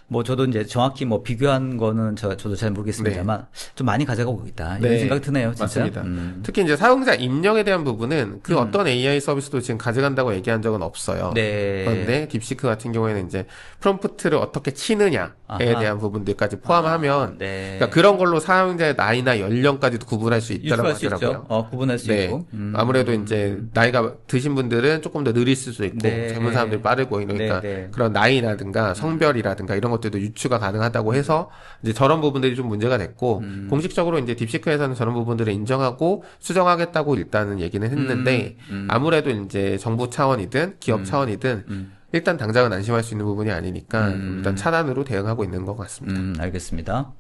S1: 뭐 저도 이제 정확히 뭐 비교한 거는 저도 잘 모르겠습니다만 좀 많이 가져가고 있다. 이런
S2: 네.
S1: 생각이 드네요, 진짜.
S2: 맞습니다. 특히 이제 사용자 입력에 대한 부분은 그 어떤 AI 서비스도 지금 가져간다고 얘기한 적은 없어요.
S1: 네.
S2: 그런데 딥시크 같은 경우에는 이제 프롬프트를 어떻게 치느냐에
S1: 아하.
S2: 대한 부분들까지 포함하면
S1: 네.
S2: 그러니까 그런 걸로 사용자의 나이나 연령까지도 구분할 수 있다고
S1: 유추할 수
S2: 하더라고요.
S1: 있죠. 구분할 수
S2: 네.
S1: 있고.
S2: 아무래도 이제 나이가 드신 분들은 조금 더 느릴 수도 있고
S1: 네.
S2: 젊은 사람들이 빠르고 이러니까
S1: 네.
S2: 그런 나이라든가 성별이라든가 이런 것들도 유추가 가능하다고 해서 이제 저런 부분들이 좀 문제가 됐고 공식적으로 이제 딥시크에서는 저런 부분들을 인정하고 수정하겠다고 일단은 얘기는 했는데 아무래도 이제 정부 차원이든 기업 차원이든 일단 당장은 안심할 수 있는 부분이 아니니까 일단 차단으로 대응하고 있는 것 같습니다.
S1: 알겠습니다.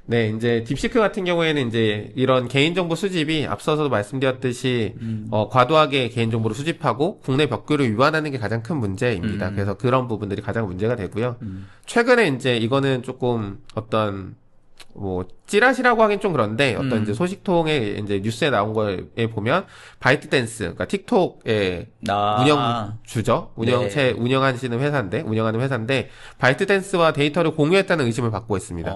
S2: 네, 이제 딥시크 같은 경우에는 이제 이런 개인정보 수집이 앞서서도 말씀드렸듯이 과도하게 개인정보를 수집하고 국내 법규를 위반하는 게 가장 큰 문제입니다. 그래서 그런 부분들이 가장 문제가 되고요. 최근에 이제 이거는 조금 어떤 뭐 찌라시라고 하긴 좀 그런데 어떤 이제 소식통에 이제 뉴스에 나온 거에 보면 바이트댄스, 그러니까 틱톡의 운영주죠. 운영하시는 회사인데 바이트댄스와 데이터를 공유했다는 의심을 받고 있습니다.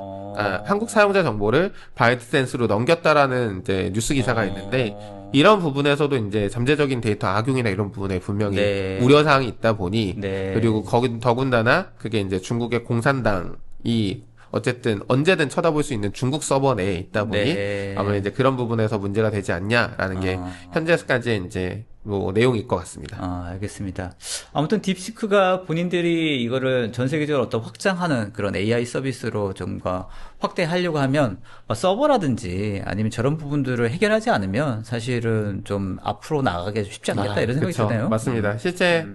S2: 한국 사용자 정보를 바이트댄스로 넘겼다라는 이제 뉴스 기사가 있는데 이런 부분에서도 이제 잠재적인 데이터 악용이나 이런 부분에 분명히 우려사항이 있다 보니 그리고 거기 더군다나 그게 이제 중국의 공산당이 어쨌든 언제든 쳐다볼 수 있는 중국 서버 내에 있다 보니 아마 이제 그런 부분에서 문제가 되지 않냐라는 게 현재까지의 이제 뭐 내용일 것 같습니다.
S1: 알겠습니다. 아무튼 딥시크가 본인들이 이거를 전 세계적으로 어떤 확장하는 그런 AI 서비스로 좀가 확대하려고 하면 서버라든지 아니면 저런 부분들을 해결하지 않으면 사실은 좀 앞으로 나가기 쉽지 않겠다 이런 생각이 드네요.
S2: 맞습니다. 실제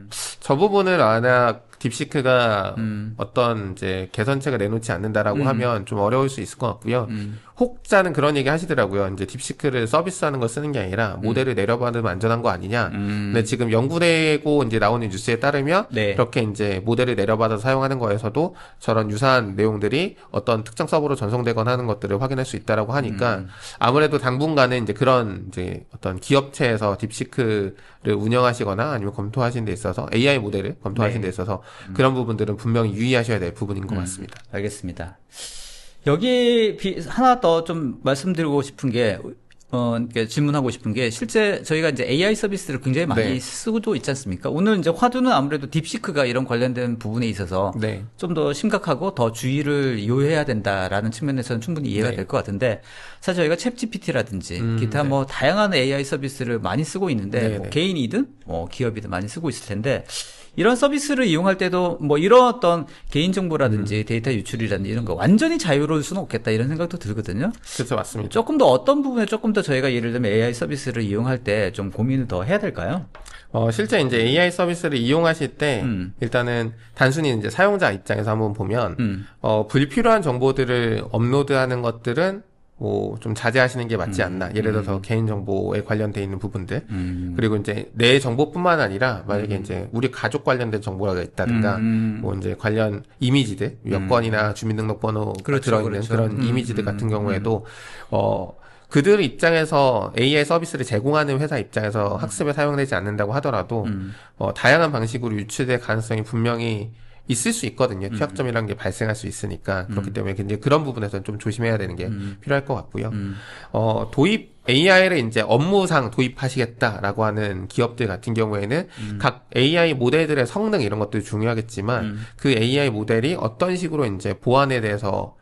S2: 저 부분을 만약 딥시크가 어떤 이제 개선책을 내놓지 않는다라고 하면 좀 어려울 수 있을 것 같고요. 혹자는 그런 얘기 하시더라고요. 이제 딥시크를 서비스하는 거 쓰는 게 아니라 모델을 내려받으면 안전한 거 아니냐. 근데 지금 연구되고 이제 나오는 뉴스에 따르면 그렇게 이제 모델을 내려받아서 사용하는 거에서도 저런 유사한 내용들이 어떤 특정 서버로 전송되거나 하는 것들을 확인할 수 있다라고 하니까 아무래도 당분간은 이제 그런 이제 어떤 기업체에서 딥시크를 운영하시거나 아니면 검토하신 데 있어서 AI 모델을 검토하신 데 있어서 그런 부분들은 분명히 유의하셔야 될 부분인 것 같습니다.
S1: 알겠습니다. 여기 하나 더 좀 말씀드리고 싶은 게, 이렇게 질문하고 싶은 게, 실제 저희가 이제 AI 서비스를 굉장히 많이 쓰고도 있지 않습니까? 오늘 이제 화두는 아무래도 딥시크가 이런 관련된 부분에 있어서 좀 더 심각하고 더 주의를 요해야 된다라는 측면에서는 충분히 이해가 될 것 같은데, 사실 저희가 챗 GPT라든지 기타 뭐 다양한 AI 서비스를 많이 쓰고 있는데, 뭐 개인이든 뭐 기업이든 많이 쓰고 있을 텐데, 이런 서비스를 이용할 때도 뭐 이런 어떤 개인정보라든지 데이터 유출이라든지 이런 거 완전히 자유로울 수는 없겠다 이런 생각도 들거든요.
S2: 그렇죠. 맞습니다.
S1: 조금 더 어떤 부분에 조금 더 저희가 예를 들면 AI 서비스를 이용할 때 좀 고민을 더 해야 될까요?
S2: 실제 이제 AI 서비스를 이용하실 때 일단은 단순히 이제 사용자 입장에서 한번 보면 불필요한 정보들을 업로드하는 것들은 뭐 좀 자제하시는 게 맞지 않나. 예를 들어서 개인정보에 관련돼 있는 부분들. 그리고 이제 내 정보뿐만 아니라 만약에 이제 우리 가족 관련된 정보가 있다든가 뭐 이제 관련 이미지들, 여권이나 주민등록번호가 들어있는 그런 이미지들 같은 경우에도 그들 입장에서 AI 서비스를 제공하는 회사 입장에서 학습에 사용되지 않는다고 하더라도 다양한 방식으로 유출될 가능성이 분명히 있을 수 있거든요. 취약점이라는 게 발생할 수 있으니까. 그렇기 때문에 굉장히 그런 부분에서는 좀 조심해야 되는 게 필요할 것 같고요. AI를 이제 업무상 도입하시겠다라고 하는 기업들 같은 경우에는 각 AI 모델들의 성능 이런 것도 중요하겠지만 그 AI 모델이 어떤 식으로 이제 보안에 대해서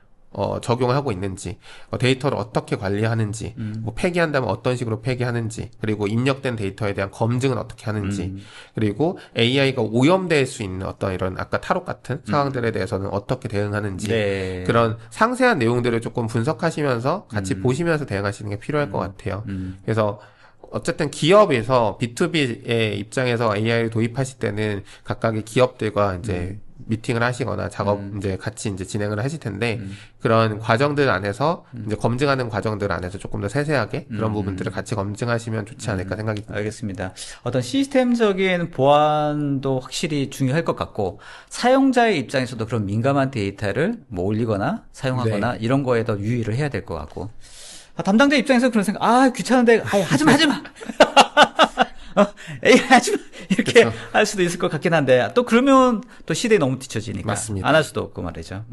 S2: 적용을 하고 있는지, 데이터를 어떻게 관리하는지, 뭐 폐기한다면 어떤 식으로 폐기하는지, 그리고 입력된 데이터에 대한 검증은 어떻게 하는지, 그리고 AI가 오염될 수 있는 어떤 이런 아까 탈옥 같은 상황들에 대해서는 어떻게 대응하는지, 그런 상세한 내용들을 조금 분석하시면서 같이 보시면서 대응하시는 게 필요할 것 같아요. 그래서 어쨌든 기업에서 B2B의 입장에서 AI를 도입하실 때는 각각의 기업들과 이제 미팅을 하시거나 작업 이제 같이 이제 진행을 하실 텐데 그런 과정들 안에서 이제 검증하는 과정들 안에서 조금 더 세세하게 그런 부분들을 같이 검증하시면 좋지 않을까 생각이 듭니다.
S1: 알겠습니다. 어떤 시스템적인 보안도 확실히 중요할 것 같고 사용자의 입장에서도 그런 민감한 데이터를 뭐 올리거나 사용하거나 이런 거에 더 유의를 해야 될 것 같고 담당자 입장에서 그런 생각 귀찮은데 하지마 에이 하지마 이렇게
S2: 그쵸.
S1: 할 수도 있을 것 같긴 한데 또 그러면 또 시대에 너무 뒤처지니까
S2: 맞습니다.
S1: 안 할 수도 없고 말이죠.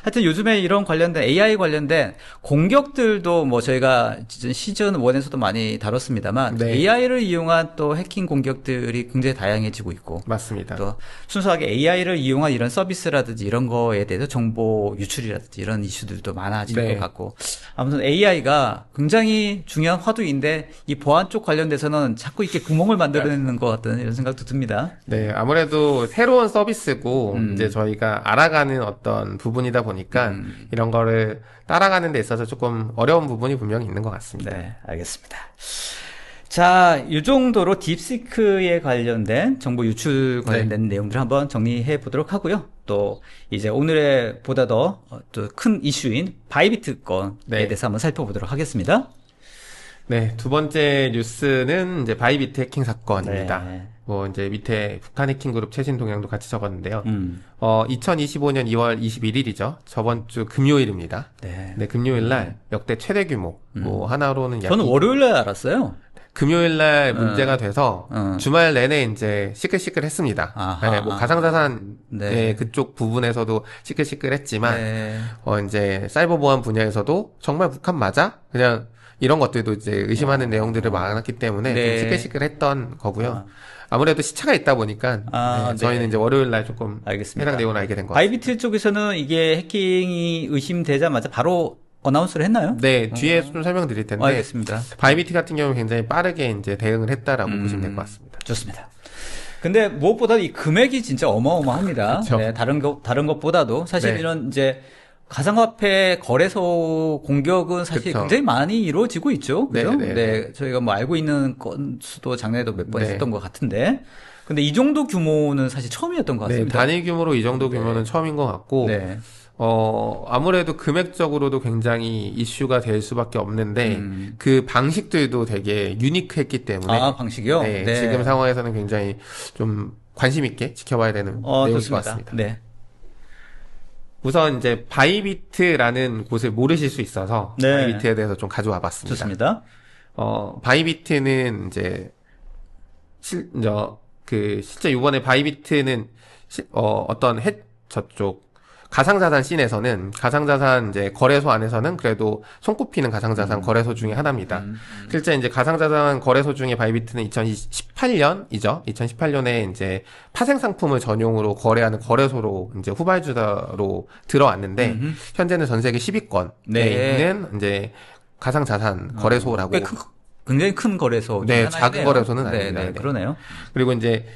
S1: 하여튼 요즘에 이런 관련된 AI 관련된 공격들도 뭐 저희가 시즌 1에서도 많이 다뤘습니다만
S2: 네.
S1: AI를 이용한 또 해킹 공격들이 굉장히 다양해지고 있고
S2: 맞습니다.
S1: 또 순수하게 AI를 이용한 이런 서비스라든지 이런 거에 대해서 정보 유출이라든지 이런 이슈들도 많아질
S2: 네.
S1: 것 같고 아무튼 AI가 굉장히 중요한 화두인데 이 보안 쪽 관련돼서는 자꾸 이렇게 구멍을 만들어내는 것 같은 이런 생각도 듭니다.
S2: 네, 아무래도 새로운 서비스고 이제 저희가 알아가는 어떤 부분이다 보니까 이런 거를 따라가는 데 있어서 조금 어려운 부분이 분명히 있는 것 같습니다.
S1: 네, 알겠습니다. 자, 이 정도로 딥시크에 관련된 정보 유출 관련된 내용들을 한번 정리해 보도록 하고요. 또 이제 오늘의 보다 더 큰 이슈인 바이비트 건에
S2: 네.
S1: 대해서 한번 살펴보도록 하겠습니다.
S2: 네, 두 번째 뉴스는 이제 바이비트 해킹 사건입니다.
S1: 네.
S2: 뭐 이제 밑에 북한 해킹 그룹 최신 동향도 같이 적었는데요. 2025년 2월 21일이죠. 저번 주 금요일입니다.
S1: 네.
S2: 네, 금요일 날 역대 최대 규모. 뭐 하나로는
S1: 저는 월요일날 알았어요.
S2: 금요일 날 문제가 돼서 주말 내내 이제 시끌시끌했습니다.
S1: 아하.
S2: 네, 뭐 가상자산
S1: 네.
S2: 그쪽 부분에서도 시끌시끌했지만
S1: 네.
S2: 이제 사이버 보안 분야에서도 정말 북한 맞아? 그냥 이런 것들도 이제 의심하는 내용들을 많았기 때문에
S1: 네.
S2: 좀 시끌시끌했던 거고요. 아무래도 시차가 있다 보니까
S1: 네.
S2: 저희는 이제 월요일 날 조금
S1: 알겠습니다.
S2: 해당 내용을 알게 된 것 같습니다.
S1: 바이비트 쪽에서는 이게 해킹이 의심되자마자 바로 어나운스를 했나요?
S2: 네, 뒤에 좀 설명드릴 텐데
S1: 알겠습니다.
S2: 바이비트 같은 경우는 굉장히 빠르게 이제 대응을 했다라고 보시면 될 것 같습니다.
S1: 좋습니다. 근데 무엇보다 이 금액이 진짜 어마어마합니다.
S2: 그쵸.
S1: 네, 다른 것보다도 사실
S2: 네.
S1: 이런 이제 가상화폐 거래소 공격은 사실
S2: 그쵸.
S1: 굉장히 많이 이루어지고 있죠. 그죠?
S2: 네, 네,
S1: 저희가 뭐 알고 있는 건수도 작년에도 몇 번
S2: 네.
S1: 했던 것 같은데. 근데 이 정도 규모는 사실 처음이었던 것
S2: 네,
S1: 같습니다.
S2: 단위 규모로 이 정도 규모는 처음인 것 같고
S1: 네.
S2: 아무래도 금액적으로도 굉장히 이슈가 될 수밖에 없는데 그 방식들도 되게 유니크했기 때문에
S1: 방식이요?
S2: 네,
S1: 네.
S2: 지금 상황에서는 굉장히 좀 관심 있게 지켜봐야 되는 내용일 것
S1: 좋습니다.
S2: 같습니다.
S1: 네.
S2: 우선 이제 바이비트라는 곳을 모르실 수 있어서
S1: 네.
S2: 바이비트에 대해서 좀 가져와 봤습니다.
S1: 좋습니다.
S2: 바이비트는 이제 실제 이번에 바이비트는 어떤 저쪽 가상자산 씬에서는 가상자산 이제 거래소 안에서는 그래도 손꼽히는 가상자산 거래소 중에 하나입니다. 실제 이제 가상자산 거래소 중에 바이비트는 2018년이죠. 2018년에 이제 파생 상품을 전용으로 거래하는 거래소로 이제 후발주자로 들어왔는데 현재는 전 세계 10위권에
S1: 네.
S2: 있는 이제 가상자산 거래소라고.
S1: 굉장히 큰 거래소.
S2: 네,
S1: 중에
S2: 작은
S1: 하나이네요.
S2: 거래소는
S1: 네,
S2: 아닙니다.
S1: 네,
S2: 네.
S1: 그러네요.
S2: 그리고 이제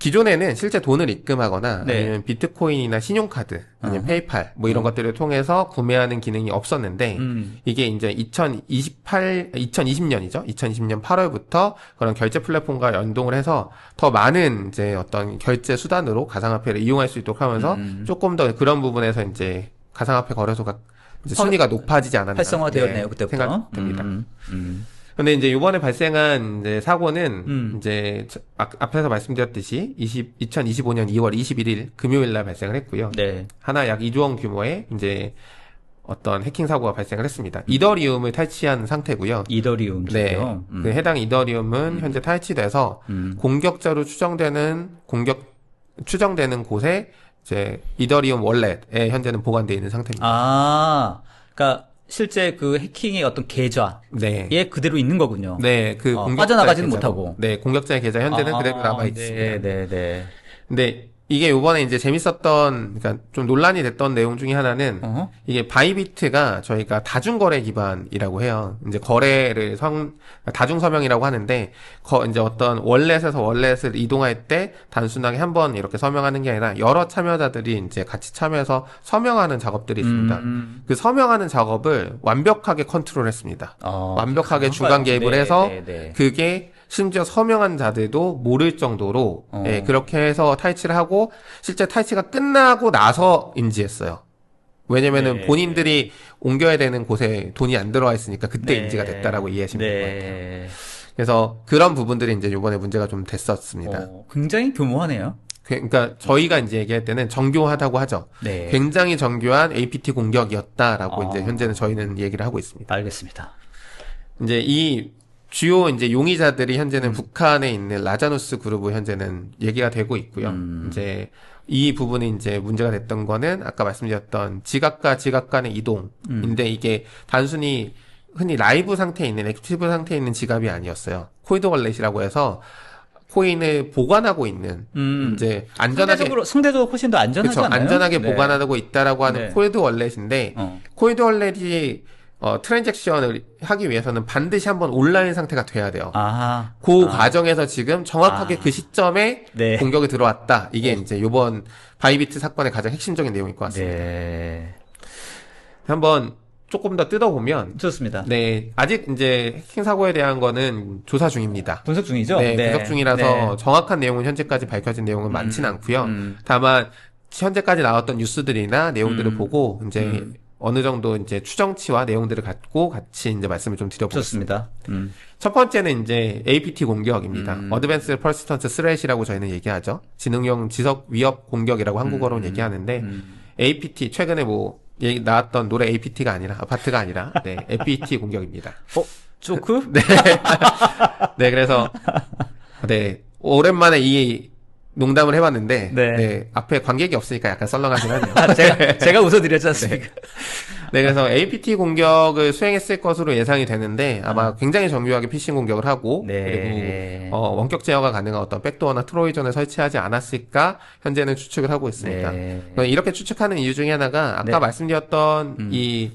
S2: 기존에는 실제 돈을 입금하거나
S1: 네.
S2: 아니면 비트코인이나 신용카드 아니면 페이팔 뭐 이런 것들을 통해서 구매하는 기능이 없었는데 이게 이제 2020년이죠. 2020년 8월부터 그런 결제 플랫폼과 연동을 해서 더 많은 이제 어떤 결제 수단으로 가상화폐를 이용할 수 있도록 하면서 조금 더 그런 부분에서 이제 가상화폐 거래소가 이제 순위가 높아지지 않았나
S1: 활성화되었네요, 그때부터.
S2: 생각됩니다. 근데 이제 이번에 발생한 이제 사고는 이제 앞에서 말씀드렸듯이 2025년 2월 21일 금요일 날 발생을 했고요.
S1: 네.
S2: 하나 약 2조 원 규모의 이제 어떤 해킹 사고가 발생을 했습니다. 이더리움을 탈취한 상태고요.
S1: 이더리움.
S2: 네. 그 해당 이더리움은 현재 탈취돼서 공격자로 추정되는 곳에 이제 이더리움 월렛에 현재는 보관되어 있는 상태입니다.
S1: 그러니까 실제 그 해킹의 어떤 계좌에
S2: 네.
S1: 그대로 있는 거군요.
S2: 네, 그 공격자의
S1: 빠져나가지는
S2: 계좌로.
S1: 못하고.
S2: 네, 공격자의 계좌 현재는 그대로 남아 있습니다.
S1: 네.
S2: 근데 이게 요번에 이제 그러니까 좀 논란이 됐던 내용 중에 하나는 이게 바이비트가 저희가 다중거래 기반이라고 해요. 이제 거래를 다중서명이라고 하는데 이제 어떤 월렛에서 월렛을 이동할 때 단순하게 한번 이렇게 서명하는 게 아니라 여러 참여자들이 이제 같이 참여해서 서명하는 작업들이 있습니다. 그 서명하는 작업을 완벽하게 컨트롤했습니다. 완벽하게 중간 개입을 해서 그게 심지어 서명한 자들도 모를 정도로 예, 그렇게 해서 탈취를 하고 실제 탈취가 끝나고 나서 인지했어요. 왜냐면은
S1: 네.
S2: 본인들이 옮겨야 되는 곳에 돈이 안 들어와 있으니까 그때
S1: 네.
S2: 인지가 됐다라고 이해하시면 될 것 같아요.
S1: 네.
S2: 그래서 그런 부분들이 이제 이번에 문제가 좀 됐었습니다.
S1: 굉장히 교모하네요.
S2: 그러니까 저희가 이제 얘기할 때는 정교하다고 하죠.
S1: 네.
S2: 굉장히 정교한 APT 공격이었다라고 이제
S1: 어.
S2: 현재는 저희는 얘기를 하고 있습니다.
S1: 알겠습니다.
S2: 이제 이 주요 이제 용의자들이 현재는 북한에 있는 라자누스 그룹을 현재는 얘기가 되고 있고요. 이제 이 부분이 이제 문제가 됐던 거는 아까 말씀드렸던 지갑과 지갑 간의 이동인데 이게 단순히 흔히 라이브 상태에 있는 액티브 상태에 있는 지갑이 아니었어요. 콜드 월렛이라고 해서 코인을 보관하고 있는 이제 안전하게
S1: 상대적으로 훨씬 더 안전하지
S2: 그쵸,
S1: 않나요?
S2: 안전하게
S1: 네.
S2: 보관하고 있다라고 하는
S1: 네.
S2: 콜드 월렛인데 콜드 월렛이 트랜잭션을 하기 위해서는 반드시 한번 온라인 상태가 돼야 돼요.
S1: 아.
S2: 그 과정에서 지금 정확하게 그 시점에
S1: 네.
S2: 공격이 들어왔다. 이게 이제 이번 바이비트 사건의 가장 핵심적인 내용일 것 같습니다.
S1: 네.
S2: 한번 조금 더 뜯어보면
S1: 좋습니다.
S2: 네, 아직 이제 해킹 사고에 대한 거는 조사 중입니다.
S1: 분석 중이죠?
S2: 네, 분석 중이라서
S1: 네.
S2: 정확한 내용은 현재까지 밝혀진 내용은 많지는 않고요. 다만 현재까지 나왔던 뉴스들이나 내용들을 보고 이제 어느 정도 이제 추정치와 내용들을 갖고 같이 이제 말씀을 좀 드려보겠습니다.
S1: 좋습니다.
S2: 첫 번째는 이제 APT 공격입니다. 어드밴스 퍼시스턴트 스레시라고 저희는 얘기하죠. 지능형 지속 위협 공격이라고 한국어로는 얘기하는데 APT 최근에 뭐 나왔던 노래 APT가 아니라 아파트가 아니라 네, APT 공격입니다.
S1: 조크?
S2: 네. 네, 그래서 네, 오랜만에 이 농담을 해봤는데 네, 앞에 관객이 없으니까 약간 썰렁하긴 하네요.
S1: 제가 웃어드렸지 않습니까?
S2: 네, 그래서 APT 공격을 수행했을 것으로 예상이 되는데 아마 굉장히 정교하게 피싱 공격을 하고
S1: 네.
S2: 그리고 원격 제어가 가능한 어떤 백도어나 트로이전을 설치하지 않았을까 현재는 추측을 하고 있습니다.
S1: 네.
S2: 이렇게 추측하는 이유 중에 하나가 아까
S1: 네.
S2: 말씀드렸던 이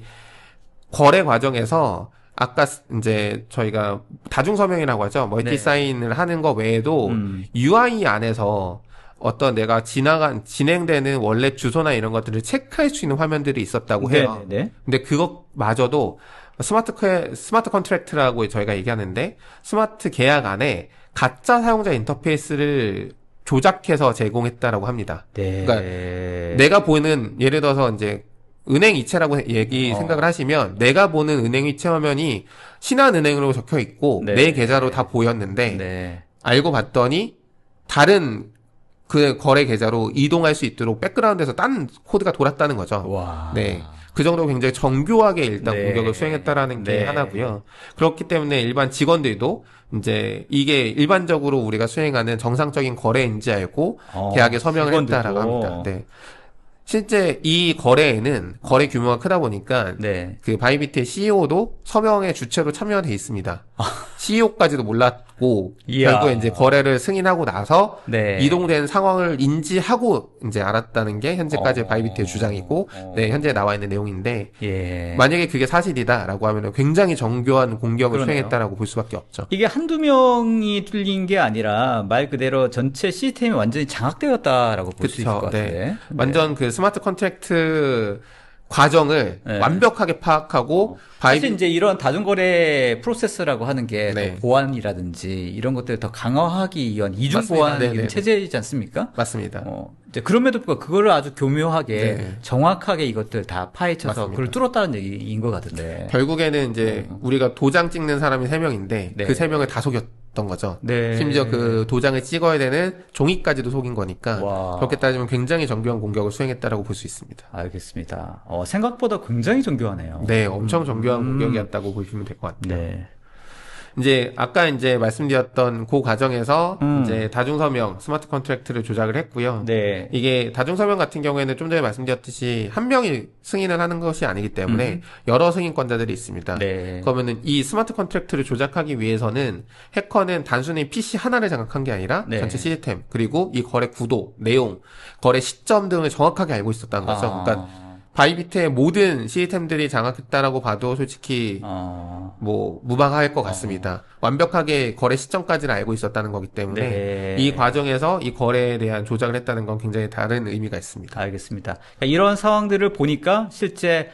S2: 거래 과정에서 아까 이제 저희가 다중 서명이라고 하죠. 멀티
S1: 네.
S2: 사인을 하는 거 외에도 UI 안에서 어떤 내가 진행되는 원래 주소나 이런 것들을 체크할 수 있는 화면들이 있었다고 해요.
S1: 네.
S2: 근데 그것마저도 스마트 컨트랙트라고 저희가 얘기하는데 스마트 계약 안에 가짜 사용자 인터페이스를 조작해서 제공했다라고 합니다.
S1: 네.
S2: 그러니까 내가 보는 예를 들어서 이제 은행 이체라고 생각을 하시면 내가 보는 은행 이체 화면이 신한은행으로 적혀 있고
S1: 네.
S2: 내 계좌로 다 보였는데
S1: 네.
S2: 알고 봤더니 다른 그 거래 계좌로 이동할 수 있도록 백그라운드에서 딴 코드가 돌았다는 거죠.
S1: 와.
S2: 네. 그 정도로 굉장히 정교하게 일단
S1: 네.
S2: 공격을 수행했다라는 게
S1: 네.
S2: 하나고요. 그렇기 때문에 일반 직원들도 이제 이게 일반적으로 우리가 수행하는 정상적인 거래인지 알고 계약에 서명을
S1: 직원들도.
S2: 했다라고 합니다. 네. 실제 이 거래에는 거래 규모가 크다 보니까
S1: 네.
S2: 그 바이비트의 CEO도 서명의 주체로 참여돼 있습니다. CEO까지도 몰랐고
S1: 이야.
S2: 결국에 이제 거래를 승인하고 나서
S1: 네.
S2: 이동된 상황을 인지하고 이제 알았다는 게 현재까지 바이비트의 주장이고 네, 현재 나와 있는 내용인데
S1: 예.
S2: 만약에 그게 사실이다라고 하면 굉장히 정교한 공격을
S1: 그러네요.
S2: 수행했다라고 볼 수밖에 없죠.
S1: 이게 한두 명이 뚫린 게 아니라 말 그대로 전체 시스템이 완전히 장악되었다라고 볼 수 있을 것 같아요.
S2: 네. 완전 그 스마트 컨트랙트 과정을
S1: 네.
S2: 완벽하게 파악하고
S1: 사실 이제 이런 다중거래 프로세스라고 하는 게
S2: 네.
S1: 더 보안이라든지 이런 것들을 더 강화하기 위한 이중
S2: 맞습니다.
S1: 보안
S2: 네네네.
S1: 이런 체제이지 않습니까?
S2: 맞습니다.
S1: 이제 그럼에도 불구하고 그거를 아주 교묘하게
S2: 네.
S1: 정확하게 이것들 다 파헤쳐서
S2: 맞습니다.
S1: 그걸 뚫었다는 얘기인 것 같은데.
S2: 결국에는 이제 우리가 도장 찍는 사람이 3명인데
S1: 네.
S2: 그 3명을 다 속였던 거죠.
S1: 네.
S2: 심지어 그 도장을 찍어야 되는 종이까지도 속인 거니까
S1: 와.
S2: 그렇게 따지면 굉장히 정교한 공격을 수행했다라고 볼 수 있습니다.
S1: 알겠습니다. 생각보다 굉장히 정교하네요.
S2: 네, 엄청 정교한 공격이었다고 보시면 될 것 같아요.
S1: 네.
S2: 이제 아까 이제 말씀드렸던 그 과정에서 이제 다중서명 스마트 컨트랙트를 조작을 했고요.
S1: 네.
S2: 이게 다중서명 같은 경우에는 좀 전에 말씀드렸듯이 한 명이 승인을 하는 것이 아니기 때문에 여러 승인권자들이 있습니다.
S1: 네.
S2: 그러면은 이 스마트 컨트랙트를 조작하기 위해서는 해커는 단순히 PC 하나를 장악한 게 아니라
S1: 네.
S2: 전체 시스템 그리고 이 거래 구도, 내용, 거래 시점 등을 정확하게 알고 있었다는 거죠. 그러니까 바이비트의 모든 시스템들이 장악했다라고 봐도 솔직히 뭐 무방할 것 같습니다. 완벽하게 거래 시점까지는 알고 있었다는 거기 때문에
S1: 네.
S2: 이 과정에서 이 거래에 대한 조작을 했다는 건 굉장히 다른 의미가 있습니다.
S1: 알겠습니다. 그러니까 이런 상황들을 보니까 실제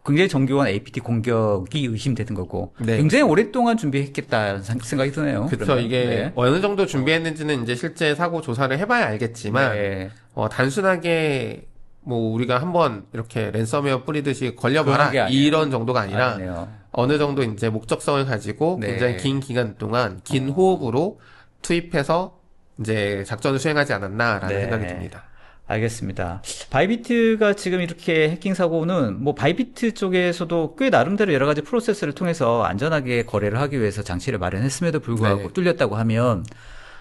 S1: 굉장히 정교한 APT 공격이 의심되는 거고
S2: 네.
S1: 굉장히 오랫동안 준비했겠다는 생각이 드네요.
S2: 그렇죠.
S1: 그러면.
S2: 이게
S1: 네.
S2: 어느 정도 준비했는지는 이제 실제 사고 조사를 해봐야 알겠지만
S1: 네.
S2: 단순하게 뭐 우리가 한번 이렇게 랜섬웨어 뿌리듯이
S1: 그런 게
S2: 걸려봐라
S1: 아니에요.
S2: 이런 정도가 아니라
S1: 아니네요.
S2: 어느 정도 이제 목적성을 가지고
S1: 네.
S2: 굉장히 긴 기간 동안 긴 호흡으로 투입해서 이제 작전을 수행하지 않았나라는
S1: 네.
S2: 생각이 듭니다.
S1: 알겠습니다. 바이비트가 지금 이렇게 해킹 사고는 뭐 바이비트 쪽에서도 꽤 나름대로 여러 가지 프로세스를 통해서 안전하게 거래를 하기 위해서 장치를 마련했음에도 불구하고
S2: 네.
S1: 뚫렸다고 하면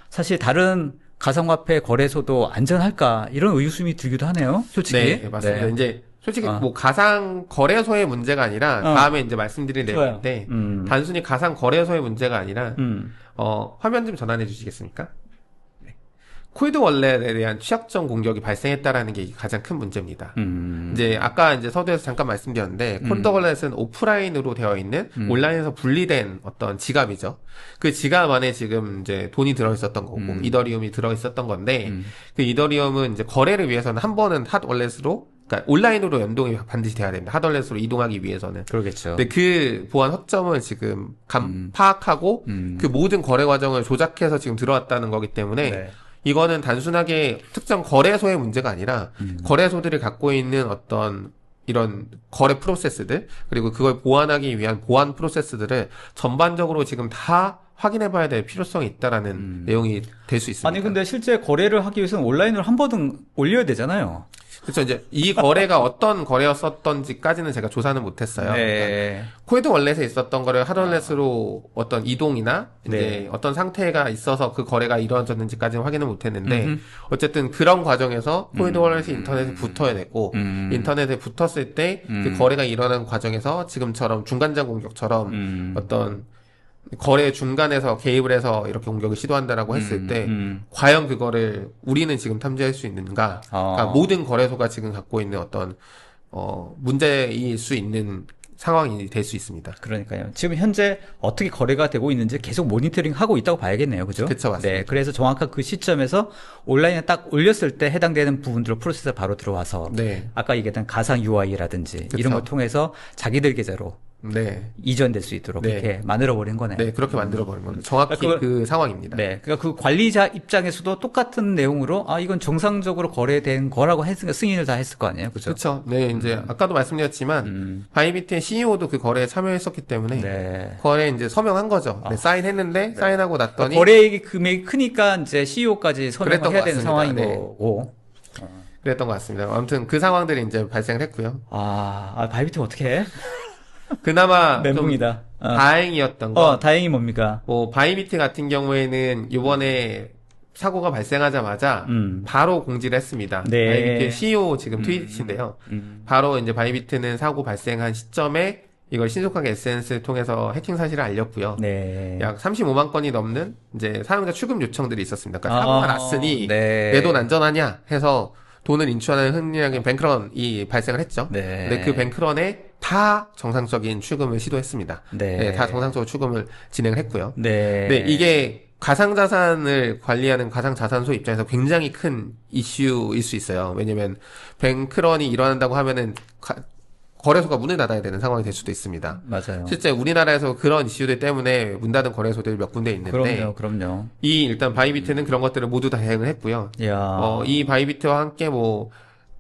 S1: 사실 다른 가상화폐 거래소도 안전할까 이런 의구심이 들기도 하네요. 솔직히.
S2: 네, 맞습니다.
S1: 네.
S2: 이제 솔직히
S1: 어.
S2: 뭐 가상 거래소의 문제가 아니라 다음에 이제 말씀드릴
S1: 좋아요.
S2: 내용인데
S1: 단순히
S2: 단순히 가상 거래소의 문제가 아니라
S1: 음.
S2: 화면 좀 전환해 주시겠습니까? 네. 코이드 월렛에 대한 취약점 공격이 발생했다라는 게 가장 큰 문제입니다. 이제 아까 이제 서두에서 잠깐 말씀드렸는데 코이드 월렛은 오프라인으로 되어 있는 온라인에서 분리된 어떤 지갑이죠. 그 지갑 안에 지금 이제 돈이 들어 있었던 거고 이더리움이 들어 있었던 건데 그 이더리움은 이제 거래를 위해서는 한 번은 핫 월렛으로 그러니까 온라인으로 연동이 반드시 돼야 됩니다. 핫 월렛으로 이동하기 위해서는.
S1: 그러겠죠.
S2: 근데 그 보안 허점을 지금 파악하고 그 모든 거래 과정을 조작해서 지금 들어왔다는 거기 때문에
S1: 네.
S2: 이거는 단순하게 특정 거래소의 문제가 아니라 거래소들이 갖고 있는 어떤 이런 거래 프로세스들 그리고 그걸 보완하기 위한 보안 프로세스들을 전반적으로 지금 다 확인해 봐야 될 필요성이 있다라는 내용이 될 수 있습니다.
S1: 아니 근데 실제 거래를 하기 위해서는 온라인으로 한 번은 올려야 되잖아요.
S2: 그렇죠. 이제 이 거래가 어떤 거래였었던지까지는 제가 조사는 못했어요. 그러니까
S1: 네.
S2: 코이드 월렛에 있었던 거를 핫월렛으로 어떤 이동이나 이제
S1: 네.
S2: 어떤 상태가 있어서 그 거래가 이루어졌는지까지는 확인을 못했는데 어쨌든 그런 과정에서 코이드 월렛이 인터넷에 붙어야 되고 인터넷에 붙었을 때 그 거래가 일어나는 과정에서 지금처럼 중간장 공격처럼 어떤 거래 중간에서 개입을 해서 이렇게 공격을 시도한다라고 했을 때 과연 그거를 우리는 지금 탐지할 수 있는가? 그러니까 모든 거래소가 지금 갖고 있는 어떤 문제일 수 있는 상황이 될 수 있습니다.
S1: 그러니까요. 지금 현재 어떻게 거래가 되고 있는지 계속 모니터링 하고 있다고 봐야겠네요. 그죠?
S2: 그쵸, 맞습니다.
S1: 네. 그래서 정확한 그 시점에서 온라인에 딱 올렸을 때 해당되는 부분들로 프로세스가 바로 들어와서
S2: 네.
S1: 아까 얘기했던 가상 UI라든지
S2: 그쵸.
S1: 이런 걸 통해서 자기들 계좌로
S2: 네.
S1: 이전될 수 있도록
S2: 네.
S1: 그렇게 만들어버린 거네요.
S2: 네, 그렇게 만들어버린 겁니다. 정확히
S1: 그걸-
S2: 그 상황입니다.
S1: 네. 그러니까 그 관리자 입장에서도 똑같은 내용으로 이건 정상적으로 거래된 거라고 했으니까 승인을 다 했을 거 아니에요. 그죠?
S2: 그렇죠. 네, 이제 아까도 말씀드렸지만 바이비트의 CEO도 그 거래에 참여했었기 때문에
S1: 네.
S2: 거래에 이제 서명한 거죠. 네, 사인했는데 사인하고 났더니
S1: 거래 금액이 크니까 이제 CEO까지 서명을
S2: 그랬던
S1: 해야
S2: 것
S1: 되는
S2: 같습니다.
S1: 상황인
S2: 네.
S1: 거고.
S2: 그랬던 것 같습니다. 아무튼 그 상황들이 이제 발생을 했고요.
S1: 바이비트 어떻게 해?
S2: 그나마 좀
S1: 멘붕이다.
S2: 다행이었던 건
S1: 다행히 뭡니까?
S2: 뭐 바이비트 같은 경우에는 이번에 사고가 발생하자마자 바로 공지를 했습니다.
S1: 네.
S2: 바이비트 CEO 지금 트윗인데요. 바로 이제 바이비트는 사고 발생한 시점에 이걸 신속하게 SNS를 통해서 해킹 사실을 알렸고요.
S1: 네.
S2: 약 35만 건이 넘는 이제 사용자 출금 요청들이 있었습니다. 그러니까 사고가 났으니
S1: 네.
S2: 내 돈 안전하냐 해서 돈을 인출하는 흔히하게 뱅크런이 발생을 했죠.
S1: 네.
S2: 근데 그 뱅크런에 다 정상적인 출금을 시도했습니다.
S1: 네.
S2: 다 정상적으로 출금을 진행을 했고요.
S1: 네.
S2: 네, 이게 가상자산을 관리하는 가상자산소 입장에서 굉장히 큰 이슈일 수 있어요. 왜냐면 뱅크런이 일어난다고 하면은 거래소가 문을 닫아야 되는 상황이 될 수도 있습니다.
S1: 맞아요.
S2: 실제 우리나라에서 그런 이슈들 때문에 문 닫은 거래소들이 몇 군데 있는데
S1: 그럼요.
S2: 이 일단 바이비트는 그런 것들을 모두 다 대응을 했고요.
S1: 야.
S2: 이 바이비트와 함께 뭐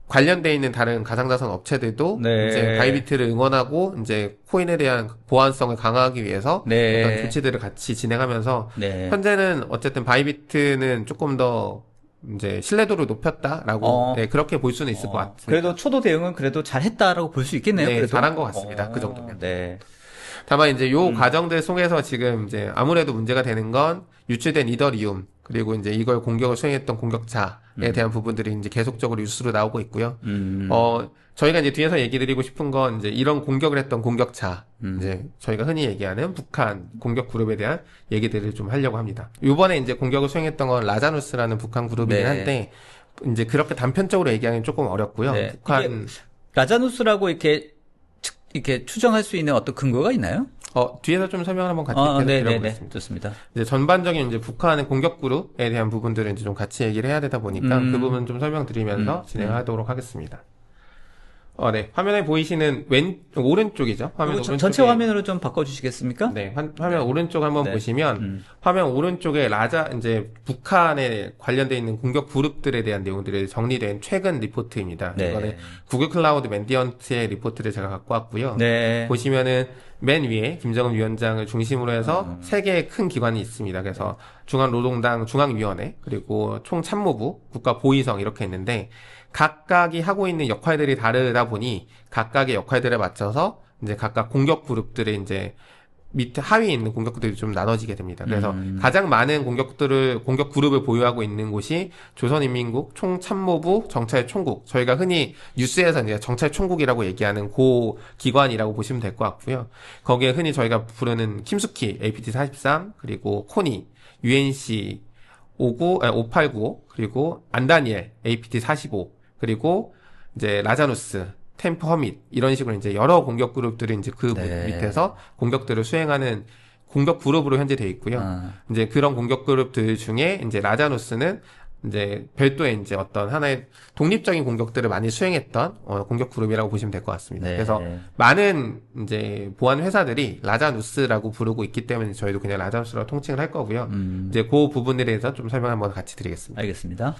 S2: 관련돼 있는 다른 가상자산 업체들도
S1: 네.
S2: 이제 바이비트를 응원하고 이제 코인에 대한 보안성을 강화하기 위해서
S1: 네.
S2: 어떤 조치들을 같이 진행하면서
S1: 네.
S2: 현재는 어쨌든 바이비트는 조금 더 이제 신뢰도를 높였다라고 네, 그렇게 볼 수는 있을 것 같습니다.
S1: 그래도 초도 대응은 그래도 잘했다라고 볼 수 있겠네요.
S2: 네,
S1: 그래도.
S2: 잘한 것 같습니다. 그 정도면.
S1: 네.
S2: 다만 이제 요 과정들 속에서 지금 이제 아무래도 문제가 되는 건 유출된 이더리움 그리고 이제 이걸 공격을 수행했던 공격자에 대한 부분들이 이제 계속적으로 뉴스로 나오고 있고요. 저희가 이제 뒤에서 얘기 드리고 싶은 건 이제 이런 공격을 했던 공격자, 이제 저희가 흔히 얘기하는 북한 공격 그룹에 대한 얘기들을 좀 하려고 합니다. 요번에 이제 공격을 수행했던 건 라자누스라는 북한 그룹이긴
S1: 네.
S2: 한데, 이제 그렇게 단편적으로 얘기하기는 조금 어렵고요.
S1: 네.
S2: 북한,
S1: 라자누스라고 이렇게 추정할 수 있는 어떤 근거가 있나요?
S2: 뒤에서 좀 설명을 한번 같이
S1: 네네네.
S2: 드려보겠습니다.
S1: 좋습니다.
S2: 이제 전반적인 이제 북한의 공격 그룹에 대한 부분들을 이제 좀 같이 얘기를 해야 되다 보니까 그 부분 좀 설명드리면서 진행하도록 하겠습니다. 네. 화면에 보이시는 오른쪽이죠. 화면
S1: 그리고
S2: 오른쪽에.
S1: 전체 화면으로 좀 바꿔주시겠습니까?
S2: 네. 화면 오른쪽 한번
S1: 네.
S2: 보시면, 화면 오른쪽에 이제 북한에 관련되어 있는 공격 그룹들에 대한 내용들이 정리된 최근 리포트입니다.
S1: 네.
S2: 이거는 구글 클라우드 맨디언트의 리포트를 제가 갖고 왔고요.
S1: 네.
S2: 보시면은 맨 위에 김정은 위원장을 중심으로 해서 세 개의 큰 기관이 있습니다. 그래서 중앙노동당 중앙위원회, 그리고 총참모부, 국가보위성 이렇게 있는데, 각각이 하고 있는 역할들이 다르다 보니 각각의 역할들에 맞춰서 이제 각각 공격 그룹들의 이제 밑에 하위에 있는 공격들이 좀 나눠지게 됩니다. 그래서 가장 많은 공격 그룹을 보유하고 있는 곳이 조선인민국 총참모부 정찰총국. 저희가 흔히 뉴스에서 이제 정찰총국이라고 얘기하는 고 기관이라고 보시면 될 것 같고요. 거기에 흔히 저희가 부르는 킴스키 APT-43, 그리고 코니, UNC 589, 그리고 안다니엘 APT-45, 그리고 이제 라자누스, 템프 허밋 이런 식으로 이제 여러 공격 그룹들이 이제 그
S1: 네.
S2: 밑에서 공격들을 수행하는 공격 그룹으로 현재 돼 있고요. 이제 그런 공격 그룹들 중에 이제 라자누스는 이제 별도의 이제 어떤 하나의 독립적인 공격들을 많이 수행했던 공격 그룹이라고 보시면 될 것 같습니다.
S1: 네.
S2: 그래서 많은 이제 보안 회사들이 라자누스라고 부르고 있기 때문에 저희도 그냥 라자누스라고 통칭을 할 거고요. 이제 그 부분에 대해서 좀 설명 한번 같이 드리겠습니다.
S1: 알겠습니다.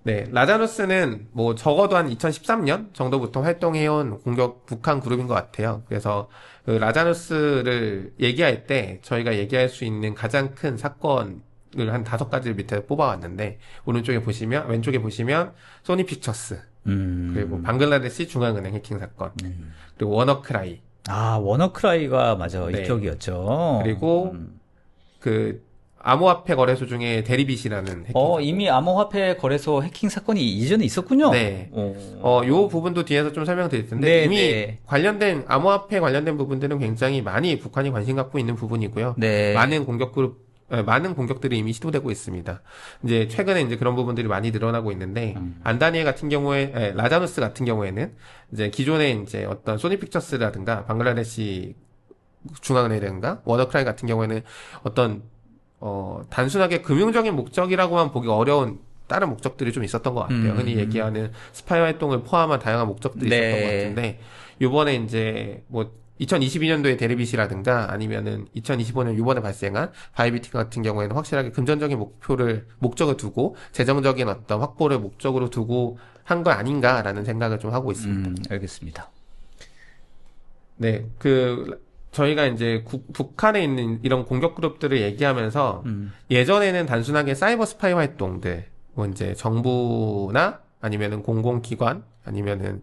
S2: 네, 라자누스는 뭐 적어도 한 2013년 정도부터 활동해온 북한 그룹인 것 같아요. 그래서 그 라자누스를 얘기할 때 저희가 얘기할 수 있는 가장 큰 사건을 한 5가지를 밑에 뽑아왔는데, 왼쪽에 보시면 소니 픽처스, 그리고 방글라데시 중앙은행 해킹 사건, 그리고 워너크라이.
S1: 워너크라이가 맞아.
S2: 네.
S1: 이쪽이었죠.
S2: 그리고 그 암호화폐 거래소 중에 데리빗이라는 해킹.
S1: 이미 암호화폐 거래소 해킹 사건이 이전에 있었군요.
S2: 네. 요 부분도 뒤에서 좀 설명드릴 텐데,
S1: 네,
S2: 이미
S1: 네.
S2: 암호화폐 관련된 부분들은 굉장히 많이 북한이 관심 갖고 있는 부분이고요.
S1: 네.
S2: 많은 공격들이 이미 시도되고 있습니다. 이제 최근에 이제 그런 부분들이 많이 늘어나고 있는데, 라자누스 같은 경우에는 이제 기존에 이제 어떤 소니픽처스라든가 방글라데시 중앙은행이라든가 워너크라이 같은 경우에는 어떤 단순하게 금융적인 목적이라고만 보기 어려운 다른 목적들이 좀 있었던 것 같아요. 흔히 얘기하는 스파이 활동을 포함한 다양한 목적들이
S1: 네.
S2: 있었던 것 같은데, 요번에 이제 뭐 2022년도에 데리빗이라든가 아니면은 2025년 요번에 발생한 바이비트 같은 경우에는 확실하게 금전적인 목적을 두고 재정적인 어떤 확보를 목적으로 두고 한 거 아닌가라는 생각을 좀 하고 있습니다.
S1: 알겠습니다.
S2: 네, 저희가 이제 북한에 있는 이런 공격 그룹들을 얘기하면서 예전에는 단순하게 사이버 스파이 활동들, 뭐 이제 정부나 아니면은 공공기관 아니면은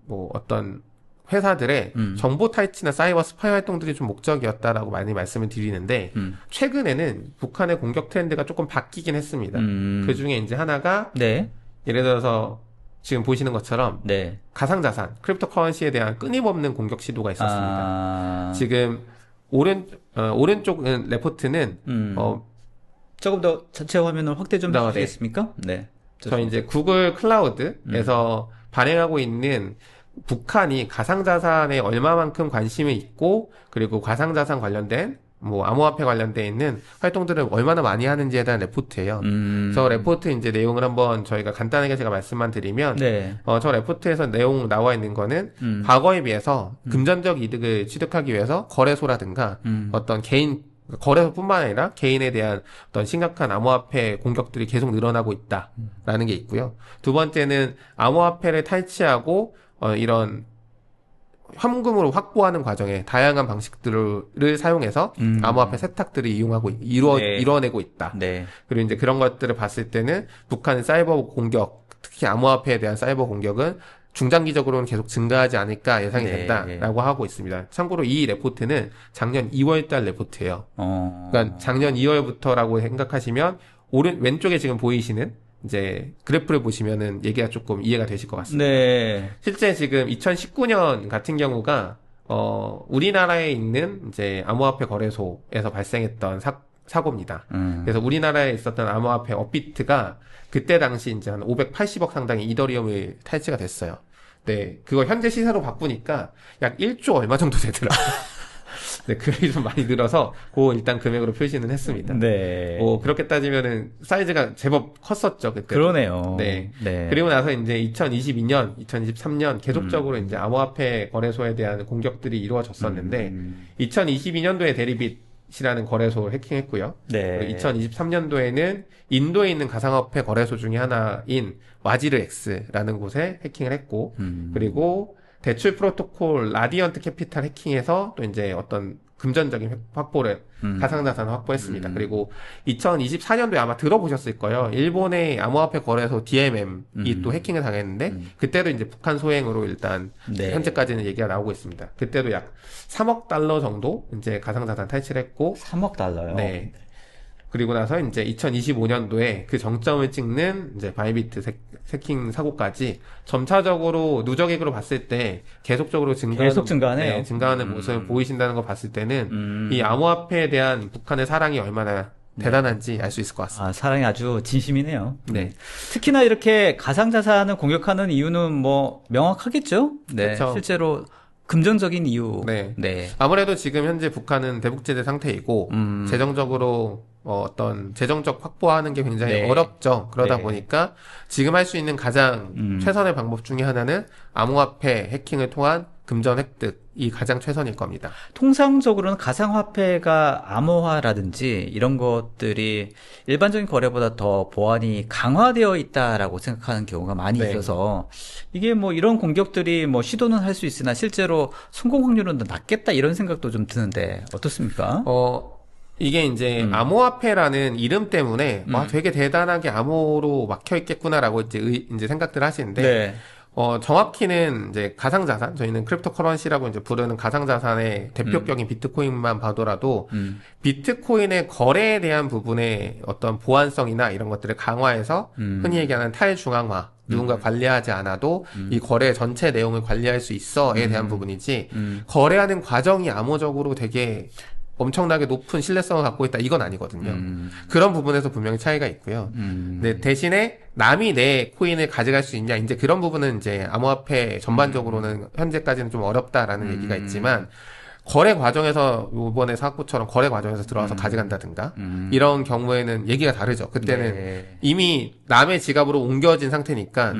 S2: 뭐 어떤 회사들의 정보 탈취나 사이버 스파이 활동들이 좀 목적이었다라고 많이 말씀을 드리는데, 최근에는 북한의 공격 트렌드가 조금 바뀌긴 했습니다. 그 중에 이제 하나가
S1: 네.
S2: 예를 들어서 지금 보시는 것처럼
S1: 네.
S2: 가상자산, 크립토커런시에 대한 끊임없는 공격 시도가 있었습니다. 지금 오른쪽 레포트는
S1: 조금 더 전체 화면을 확대 좀
S2: 네.
S1: 해주시겠습니까? 네.
S2: 저희 이제 구글 클라우드에서 발행하고 있는 북한이 가상자산에 얼마만큼 관심이 있고, 그리고 가상자산 관련된 뭐 암호화폐 관련돼 있는 활동들을 얼마나 많이 하는지에 대한 레포트예요. 저 레포트 이제 내용을 한번 저희가 간단하게 제가 말씀만 드리면,
S1: 네.
S2: 저 레포트에서 내용 나와 있는 거는 과거에 비해서 금전적 이득을 취득하기 위해서 거래소라든가 어떤 거래소뿐만 아니라 개인에 대한 어떤 심각한 암호화폐 공격들이 계속 늘어나고 있다라는 게 있고요. 두 번째는 암호화폐를 탈취하고 이런 현금으로 확보하는 과정에 다양한 방식들을 사용해서 암호화폐 세탁들을 이뤄내고 있다.
S1: 네.
S2: 그리고 이제 그런 것들을 봤을 때는 북한의 사이버 공격, 특히 암호화폐에 대한 사이버 공격은 중장기적으로는 계속 증가하지 않을까 예상이
S1: 네.
S2: 된다라고 하고 있습니다. 참고로 이 레포트는 작년 2월달 레포트예요. 그러니까 작년 2월부터라고 생각하시면 왼쪽에 지금 보이시는 이제 그래프를 보시면은 얘기가 조금 이해가 되실 것 같습니다.
S1: 네.
S2: 실제 지금 2019년 같은 경우가 우리나라에 있는 이제 암호화폐 거래소에서 발생했던 사고입니다. 그래서 우리나라에 있었던 암호화폐 업비트가 그때 당시 이제 한 580억 상당의 이더리움을 탈취가 됐어요. 네, 그거 현재 시세로 바꾸니까 약 1조 얼마 정도 되더라고요. 네, 금액이 좀 많이 늘어서 그 일단 금액으로 표시는 했습니다.
S1: 네.
S2: 뭐 그렇게 따지면은 사이즈가 제법 컸었죠 그때.
S1: 그러네요.
S2: 네.
S1: 네.
S2: 그리고 나서 이제 2022년, 2023년 계속적으로 이제 암호화폐 거래소에 대한 공격들이 이루어졌었는데 2022년도에 대리빗이라는 거래소를 해킹했고요.
S1: 네.
S2: 그리고 2023년도에는 인도에 있는 가상화폐 거래소 중에 하나인 와지르엑스라는 곳에 해킹을 했고, 그리고 대출 프로토콜 라디언트 캐피탈 해킹에서 또 이제 어떤 금전적인 확보를 가상자산을 확보했습니다. 그리고 2024년도에 아마 들어보셨을 거예요. 일본의 암호화폐 거래소 DMM이 또 해킹을 당했는데 그때도 이제 북한 소행으로 일단
S1: 네.
S2: 현재까지는 얘기가 나오고 있습니다. 그때도 약 3억 달러 정도 이제 가상자산 탈취했고
S1: 3억 달러요.
S2: 네. 그리고 나서 이제 2025년도에 그 정점을 찍는 이제 바이비트 해킹 사고까지 점차적으로 누적액으로 봤을 때 계속적으로
S1: 계속 증가하네요.
S2: 네, 증가하는 모습을 보이신다는 거 봤을 때는 이 암호화폐에 대한 북한의 사랑이 얼마나 대단한지 알 수 있을 것 같습니다.
S1: 아, 사랑이 아주 진심이네요.
S2: 네.
S1: 특히나 이렇게 가상자산을 공격하는 이유는 뭐 명확하겠죠? 네.
S2: 그쵸.
S1: 실제로 금전적인 이유.
S2: 네.
S1: 네.
S2: 아무래도 지금 현재 북한은 대북제재 상태이고 재정적으로 어떤 재정적 확보하는 게 굉장히
S1: 네.
S2: 어렵죠. 그러다
S1: 네.
S2: 보니까 지금 할 수 있는 가장 최선의 방법 중에 하나는 암호화폐 해킹을 통한 금전 획득이 가장 최선일 겁니다.
S1: 통상적으로는 가상화폐가 암호화라든지 이런 것들이 일반적인 거래보다 더 보안이 강화되어 있다라고 생각하는 경우가 많이
S2: 네.
S1: 있어서 이게 뭐 이런 공격들이 뭐 시도는 할 수 있으나 실제로 성공 확률은 더 낮겠다 이런 생각도 좀 드는데 어떻습니까?
S2: 이게 이제 암호화폐라는 이름 때문에 와 되게 대단하게 암호로 막혀 있겠구나라고 이제 생각들 하시는데
S1: 네.
S2: 정확히는 이제 가상자산, 저희는 크립토커런시라고 이제 부르는 가상자산의 대표격인 비트코인만 봐도라도 비트코인의 거래에 대한 부분의 어떤 보안성이나 이런 것들을 강화해서 흔히 얘기하는 탈중앙화, 누군가 관리하지 않아도 이 거래 전체 내용을 관리할 수 있어에 대한 부분이지 거래하는 과정이 암호적으로 되게 엄청나게 높은 신뢰성을 갖고 있다 이건 아니거든요. 그런 부분에서 분명히 차이가 있고요. 근데 대신에 남이 내 코인을 가져갈 수 있냐 이제 그런 부분은 이제 암호화폐 전반적으로는 현재까지는 좀 어렵다라는 얘기가 있지만 거래 과정에서 이번에 사고처럼 거래 과정에서 들어와서 가져간다든가 이런 경우에는 얘기가 다르죠. 그때는
S1: 네.
S2: 이미 남의 지갑으로 옮겨진 상태니까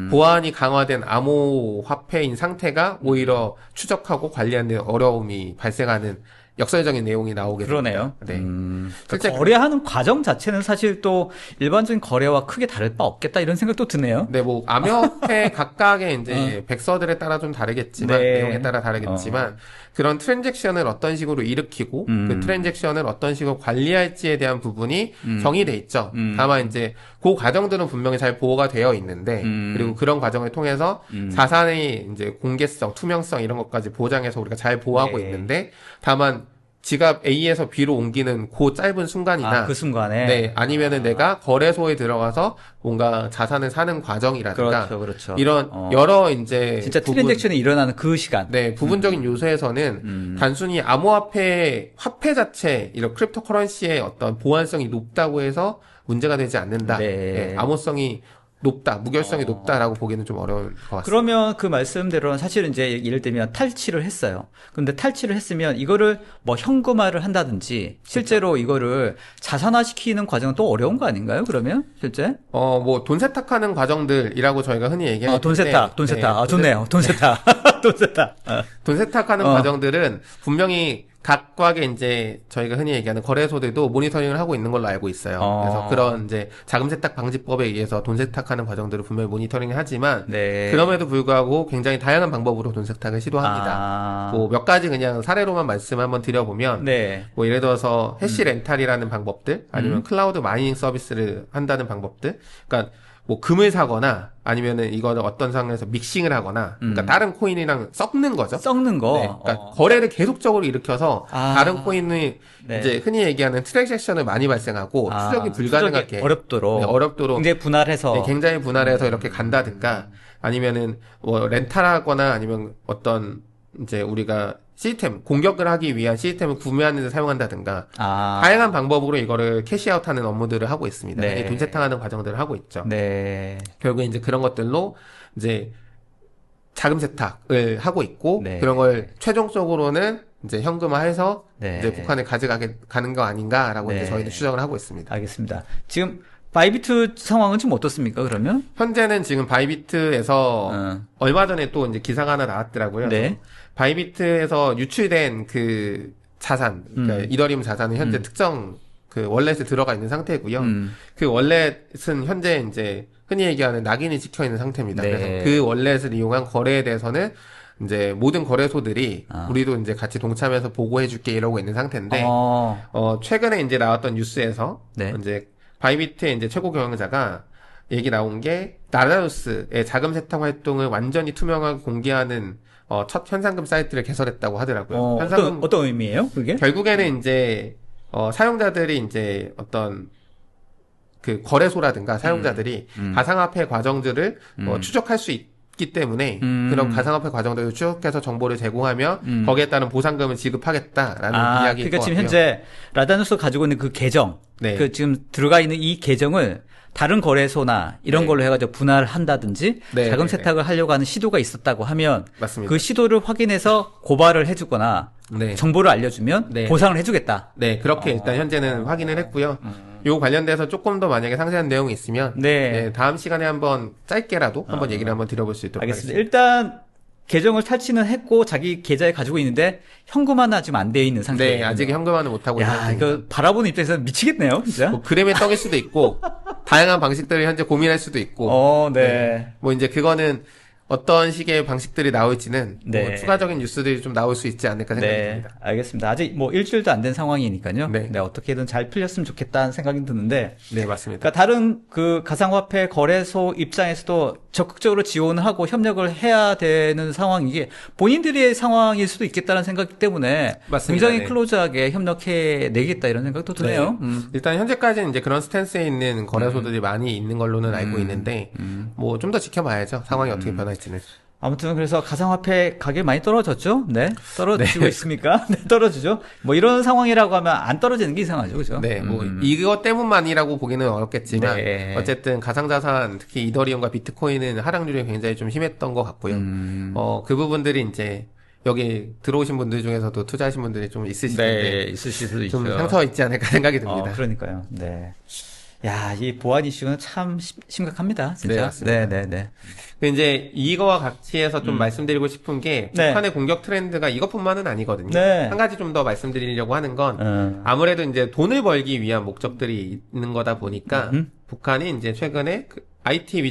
S2: 보안이 강화된 암호화폐인 상태가 오히려 추적하고 관리하는 데 어려움이 발생하는 역설적인 내용이 나오게
S1: 그러네요.
S2: 됩니다. 네.
S1: 그러니까
S2: 실제
S1: 거래하는 과정 자체는 사실 또 일반적인 거래와 크게 다를 바 없겠다 이런 생각도 드네요.
S2: 네, 뭐 암호화폐 각각의 이제 백서들에 따라 좀 다르겠지만
S1: 네.
S2: 내용에 따라 다르겠지만 그런 트랜잭션을 어떤 식으로 일으키고 그 트랜잭션을 어떤 식으로 관리할지에 대한 부분이 정의돼 있죠. 다만 이제 그 과정들은 분명히 잘 보호가 되어 있는데 그리고 그런 과정을 통해서 자산의 이제 공개성, 투명성 이런 것까지 보장해서 우리가 잘 보호하고
S1: 네.
S2: 있는데 다만 지갑 A에서 B로 옮기는 그 짧은 순간이나
S1: 그 순간에
S2: 네, 아니면은 내가 거래소에 들어가서 뭔가 자산을 사는 과정이라든가
S1: 그렇죠.
S2: 이런 여러 이제
S1: 진짜 트랜잭션이 일어나는 그 시간.
S2: 네, 부분적인 요소에서는 단순히 암호화폐 화폐 자체 이런 크립토커런시의 어떤 보안성이 높다고 해서 문제가 되지 않는다.
S1: 네.
S2: 네, 암호성이 높다, 무결성이 높다라고 보기는 좀 어려운 것 같습니다.
S1: 그러면 그 말씀대로는 사실은 이제 예를 들면 탈취를 했어요. 근데 탈취를 했으면 이거를 뭐 현금화를 한다든지 실제로 이거를 자산화시키는 과정은 또 어려운 거 아닌가요? 그러면 실제?
S2: 뭐 돈 세탁하는 과정들이라고 저희가 흔히 얘기하는데
S1: 돈 세탁. 좋네요. 돈 세탁. 돈 세탁.
S2: 돈 세탁하는 과정들은 분명히 각각의 이제 저희가 흔히 얘기하는 거래소들도 모니터링을 하고 있는 걸로 알고 있어요. 그래서 그런 이제 자금 세탁 방지법에 의해서 돈 세탁하는 과정들을 분명히 모니터링을 하지만
S1: 네.
S2: 그럼에도 불구하고 굉장히 다양한 방법으로 돈 세탁을 시도합니다. 뭐 몇 가지 그냥 사례로만 말씀 한번 드려보면
S1: 네.
S2: 뭐 예를 들어서 해시 렌탈이라는 방법들 아니면 클라우드 마이닝 서비스를 한다는 방법들 그러니까 뭐 금을 사거나 아니면은 이거를 어떤 상황에서 믹싱을 하거나 그러니까 다른 코인이랑 섞는 거죠.
S1: 썩는 거.
S2: 네, 그러니까 거래를 계속적으로 일으켜서 다른 코인이
S1: 네.
S2: 이제 흔히 얘기하는 트랜잭션을 많이 발생하고 추적이 불가능하게
S1: 추적이 어렵도록.
S2: 네, 어렵도록
S1: 굉장히 분할해서.
S2: 네, 굉장히 분할해서 이렇게 간다든가 아니면은 뭐 렌탈하거나 아니면 어떤 이제 우리가 시스템 공격을 하기 위한 시스템을 구매하는 데 사용한다든가 다양한 방법으로 이거를 캐시아웃하는 업무들을 하고 있습니다.
S1: 네.
S2: 돈 세탁하는 과정들을 하고 있죠.
S1: 네.
S2: 결국에 이제 그런 것들로 이제 자금 세탁을 하고 있고
S1: 네.
S2: 그런 걸 최종적으로는 이제 현금화해서
S1: 네.
S2: 이제 북한에 가는 거 아닌가라고
S1: 네.
S2: 이제 저희는 추정을 하고 있습니다.
S1: 알겠습니다. 지금 바이비트 상황은 지금 어떻습니까, 그러면?
S2: 현재는 지금 바이비트에서 얼마 전에 또 이제 기사가 하나 나왔더라고요.
S1: 네.
S2: 바이비트에서 유출된 그 자산, 그러니까 이더리움 자산은 현재 특정 그 월렛에 들어가 있는 상태고요. 그 월렛은 현재 이제 흔히 얘기하는 낙인이 찍혀 있는 상태입니다.
S1: 네.
S2: 그래서 그 월렛을 이용한 거래에 대해서는 이제 모든 거래소들이 우리도 이제 같이 동참해서 보고해줄게 이러고 있는 상태인데, 최근에 이제 나왔던 뉴스에서
S1: 네.
S2: 이제 바이비트의 이제 최고 경영자가 얘기 나온 게 라다누스의 자금 세탁 활동을 완전히 투명하게 공개하는 첫 현상금 사이트를 개설했다고 하더라고요.
S1: 어떤 의미예요, 그게?
S2: 결국에는 이제 사용자들이 이제 어떤 그 거래소라든가 사용자들이 가상화폐 과정들을 추적할 수 있기 때문에 그런 가상화폐 과정들을 추적해서 정보를 제공하며 거기에 따른 보상금을 지급하겠다라는 이야기일
S1: 그러니까
S2: 것
S1: 지금
S2: 같아요.
S1: 현재 라다누스 가지고 있는 그 계정,
S2: 네.
S1: 그 지금 들어가 있는 이 계정을 다른 거래소나 이런
S2: 네.
S1: 걸로 해가지고 분할을 한다든지
S2: 네,
S1: 자금
S2: 네,
S1: 세탁을 하려고 하는 시도가 있었다고 하면
S2: 맞습니다.
S1: 그 시도를 확인해서 고발을 해주거나
S2: 네.
S1: 정보를 알려주면
S2: 네.
S1: 보상을 해주겠다.
S2: 네, 그렇게 일단 현재는 확인을 했고요. 요 관련돼서 조금 더 만약에 상세한 내용이 있으면
S1: 네.
S2: 다음 시간에 한번 짧게라도 한번 얘기를 한번 드려볼 수 있도록
S1: 알겠습니다.
S2: 하겠습니다.
S1: 일단 계정을 탈취는 했고 자기 계좌에 가지고 있는데 현금화는 지금 안 돼 있는 상태예요.
S2: 네, 아직 현금화는 못하고 있는
S1: 야,
S2: 상태입니다.
S1: 이거 바라보는 입장에서는 미치겠네요, 진짜.
S2: 뭐 그램의 떡일 수도 있고 다양한 방식들을 현재 고민할 수도 있고
S1: 네.
S2: 뭐 이제 그거는 어떤 식의 방식들이 나올지는
S1: 네.
S2: 뭐 추가적인 뉴스들이 좀 나올 수 있지 않을까 생각이
S1: 네,
S2: 듭니다.
S1: 알겠습니다. 아직 뭐 일주일도 안 된 상황이니까요.
S2: 네.
S1: 네, 어떻게든 잘 풀렸으면 좋겠다는 생각이 드는데,
S2: 네, 맞습니다.
S1: 그러니까 다른 그 가상화폐 거래소 입장에서도 적극적으로 지원을 하고 협력을 해야 되는 상황이게 본인들의 상황일 수도 있겠다는 생각 때문에
S2: 맞습니다.
S1: 굉장히
S2: 네.
S1: 클로즈하게 협력해 내겠다 이런 생각도 드네요.
S2: 일단 현재까지는 이제 그런 스탠스에 있는 거래소들이 많이 있는 걸로는 알고 있는데 뭐 좀 더 지켜봐야죠. 상황이 어떻게 변할지는.
S1: 아무튼 그래서 가상화폐 가격이 많이 떨어졌죠? 네. 떨어지고 있습니까? 네, 떨어지죠. 뭐 이런 상황이라고 하면 안 떨어지는 게 이상하죠. 그죠?
S2: 네, 뭐 이것 때문만이라고 보기는 어렵겠지만
S1: 네.
S2: 어쨌든 가상자산 특히 이더리움과 비트코인은 하락률이 굉장히 좀 심했던 것 같고요. 그 부분들이 이제 여기 들어오신 분들 중에서도 투자하신 분들이 좀 있으실 텐데
S1: 네, 있으실 수도 있죠.
S2: 좀 상처가 있지 않을까 생각이 듭니다.
S1: 그러니까요. 네. 야, 이 보안 이슈는 참 심각합니다. 진짜.
S2: 네, 맞습니다.
S1: 네.
S2: 근데 이제 이거와 같이 해서 좀 말씀드리고 싶은 게
S1: 네.
S2: 북한의 공격 트렌드가 이것뿐만은 아니거든요.
S1: 네.
S2: 한 가지 좀 더 말씀드리려고 하는 건 아무래도 이제 돈을 벌기 위한 목적들이 있는 거다 보니까 북한이 이제 최근에 그 IT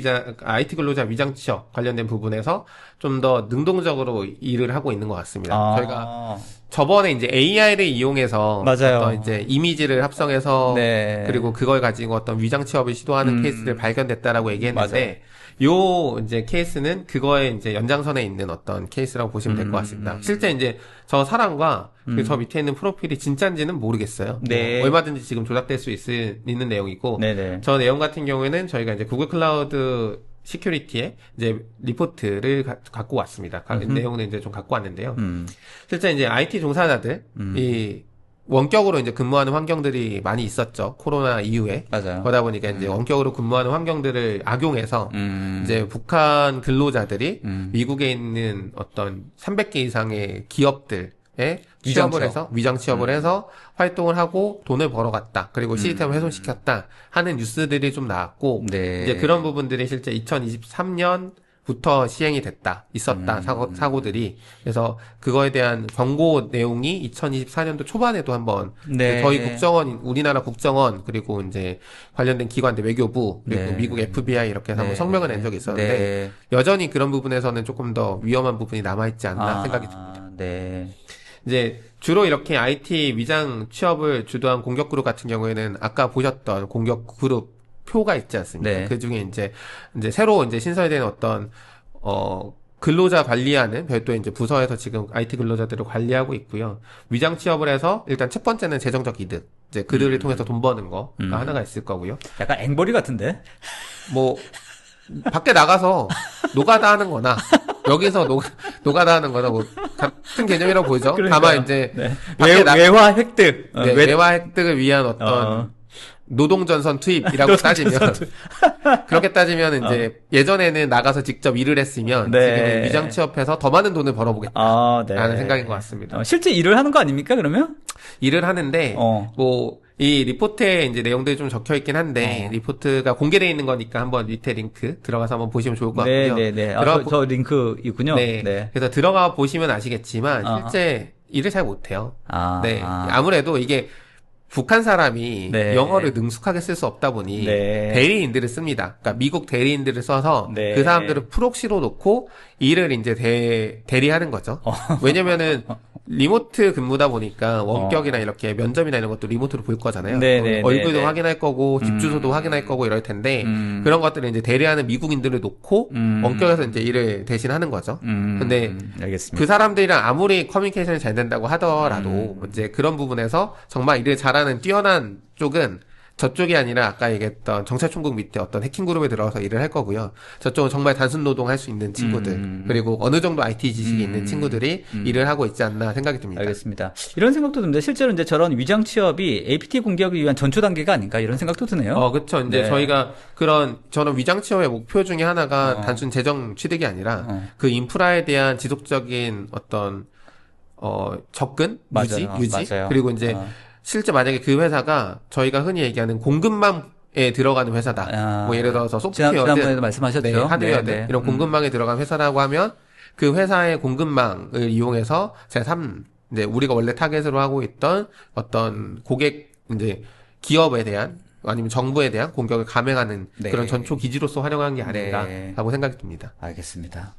S2: 근로자 위장 취업 관련된 부분에서 좀 더 능동적으로 일을 하고 있는 것 같습니다. 저희가 저번에 이제 AI를 이용해서
S1: 맞아요.
S2: 어떤 이제 이미지를 합성해서
S1: 네.
S2: 그리고 그걸 가지고 어떤 위장 취업을 시도하는 케이스를 발견됐다라고 얘기했는데 요 이제 케이스는 그거에 이제 연장선에 있는 어떤 케이스라고 보시면 될 것 같습니다. 실제 이제 저 사람과 저 밑에 있는 프로필이 진짜인지는 모르겠어요.
S1: 네.
S2: 뭐 얼마든지 지금 조작될 수 있는 내용이고
S1: 네네.
S2: 저 내용 같은 경우에는 저희가 이제 구글 클라우드 시큐리티에 이제 리포트를 갖고 왔습니다. 내용은 이제 좀 갖고 왔는데요. 실제 이제 IT 종사자들 이 원격으로 이제 근무하는 환경들이 많이 있었죠. 코로나 이후에.
S1: 맞아요.
S2: 그러다 보니까 이제 원격으로 근무하는 환경들을 악용해서 이제 북한 근로자들이 미국에 있는 어떤 300개 이상의 기업들에 취업을 해서 위장 취업을 해서 활동을 하고 돈을 벌어갔다. 그리고 시스템을 훼손시켰다 하는 뉴스들이 좀 나왔고
S1: 네.
S2: 이제 그런 부분들이 실제 2023년 부터 시행이 있었다, 사고들이. 그래서 그거에 대한 경고 내용이 2024년도 초반에도 한번
S1: 네.
S2: 저희 우리나라 국정원, 그리고 이제 관련된 기관들, 외교부, 그리고
S1: 네.
S2: 미국 FBI 이렇게 해서 한번 성명을 낸 적이 있었는데,
S1: 네.
S2: 여전히 그런 부분에서는 조금 더 위험한 부분이 남아있지 않나 생각이 듭니다.
S1: 네.
S2: 이제 주로 이렇게 IT 위장 취업을 주도한 공격 그룹 같은 경우에는 아까 보셨던 공격 그룹 표가 있지 않습니까?
S1: 네.
S2: 그 중에 이제 새로 이제 신설된 어떤, 근로자 관리하는 별도의 이제 부서에서 지금 IT 근로자들을 관리하고 있고요. 위장 취업을 해서 일단 첫 번째는 재정적 이득. 이제 그들을 통해서 돈 버는 거가 하나가 있을 거고요.
S1: 약간 앵벌이 같은데?
S2: 뭐, 밖에 나가서 노가다 하는 거나, 여기서 노가다 하는 거나 뭐, 같은 개념이라고 보이죠?
S1: 그러니까요.
S2: 다만 이제,
S1: 네.
S2: 밖에
S1: 외화 획득.
S2: 네, 외화 획득을 위한 어떤, 노동전선 투입이라고 따지면 그렇게 따지면 이제 예전에는 나가서 직접 일을 했으면
S1: 네.
S2: 지금은 위장 취업해서 더 많은 돈을 벌어보겠다라는
S1: 네.
S2: 생각인 것 같습니다.
S1: 실제 일을 하는 거 아닙니까, 그러면?
S2: 일을 하는데 뭐 이 리포트에 이제 내용들이 좀 적혀 있긴 한데 리포트가 공개되어 있는 거니까 한번 밑에 링크 들어가서 한번 보시면 좋을 것 같고요.
S1: 네네네. 저 링크 있군요.
S2: 네.
S1: 네.
S2: 그래서 들어가 보시면 아시겠지만 실제 일을 잘 못해요. 네. 아무래도 이게 북한 사람이
S1: 네.
S2: 영어를 능숙하게 쓸 수 없다 보니
S1: 네.
S2: 대리인들을 씁니다. 그러니까 미국 대리인들을 써서
S1: 네.
S2: 그 사람들을 프록시로 놓고 일을 이제 대리하는 거죠. 왜냐면은 리모트 근무다 보니까 원격이나 이렇게 면접이나 이런 것도 리모트로 볼 거잖아요.
S1: 네네네.
S2: 얼굴도
S1: 네.
S2: 확인할 거고 집 주소도 확인할 거고 이럴 텐데 그런 것들을 이제 대리하는 미국인들을 놓고 원격에서 이제 일을 대신하는 거죠. 근데
S1: 알겠습니다.
S2: 그 사람들이랑 아무리 커뮤니케이션이 잘 된다고 하더라도 이제 그런 부분에서 정말 일을 잘하는 뛰어난 쪽은 저쪽이 아니라 아까 얘기했던 경찰총국 밑에 어떤 해킹 그룹에 들어가서 일을 할 거고요. 저쪽은 정말 단순 노동할 수 있는 친구들 그리고 어느 정도 IT 지식이 있는 친구들이 일을 하고 있지 않나 생각이 듭니다.
S1: 알겠습니다. 이런 생각도 듭니다. 실제로 이제 저런 위장 취업이 APT 공격을 위한 전초 단계가 아닌가 이런 생각도 드네요.
S2: 그렇죠. 이제
S1: 네.
S2: 저희가 저는 위장 취업의 목표 중에 하나가 단순 재정 취득이 아니라 그 인프라에 대한 지속적인 어떤 접근, 유지,
S1: 맞아요.
S2: 그리고 이제 실제 만약에 그 회사가 저희가 흔히 얘기하는 공급망에 들어가는 회사다. 뭐 예를 들어서 소프트웨어든,
S1: 지난번에도 말씀하셨죠.
S2: 네, 하드웨어든
S1: 네.
S2: 이런 공급망에 들어간 회사라고 하면 그 회사의 공급망을 이용해서 이제 우리가 원래 타겟으로 하고 있던 어떤 고객 이제 기업에 대한 아니면 정부에 대한 공격을 감행하는
S1: 네.
S2: 그런 전초 기지로서 활용한 게 아닌가라고 생각이 듭니다.
S1: 알겠습니다.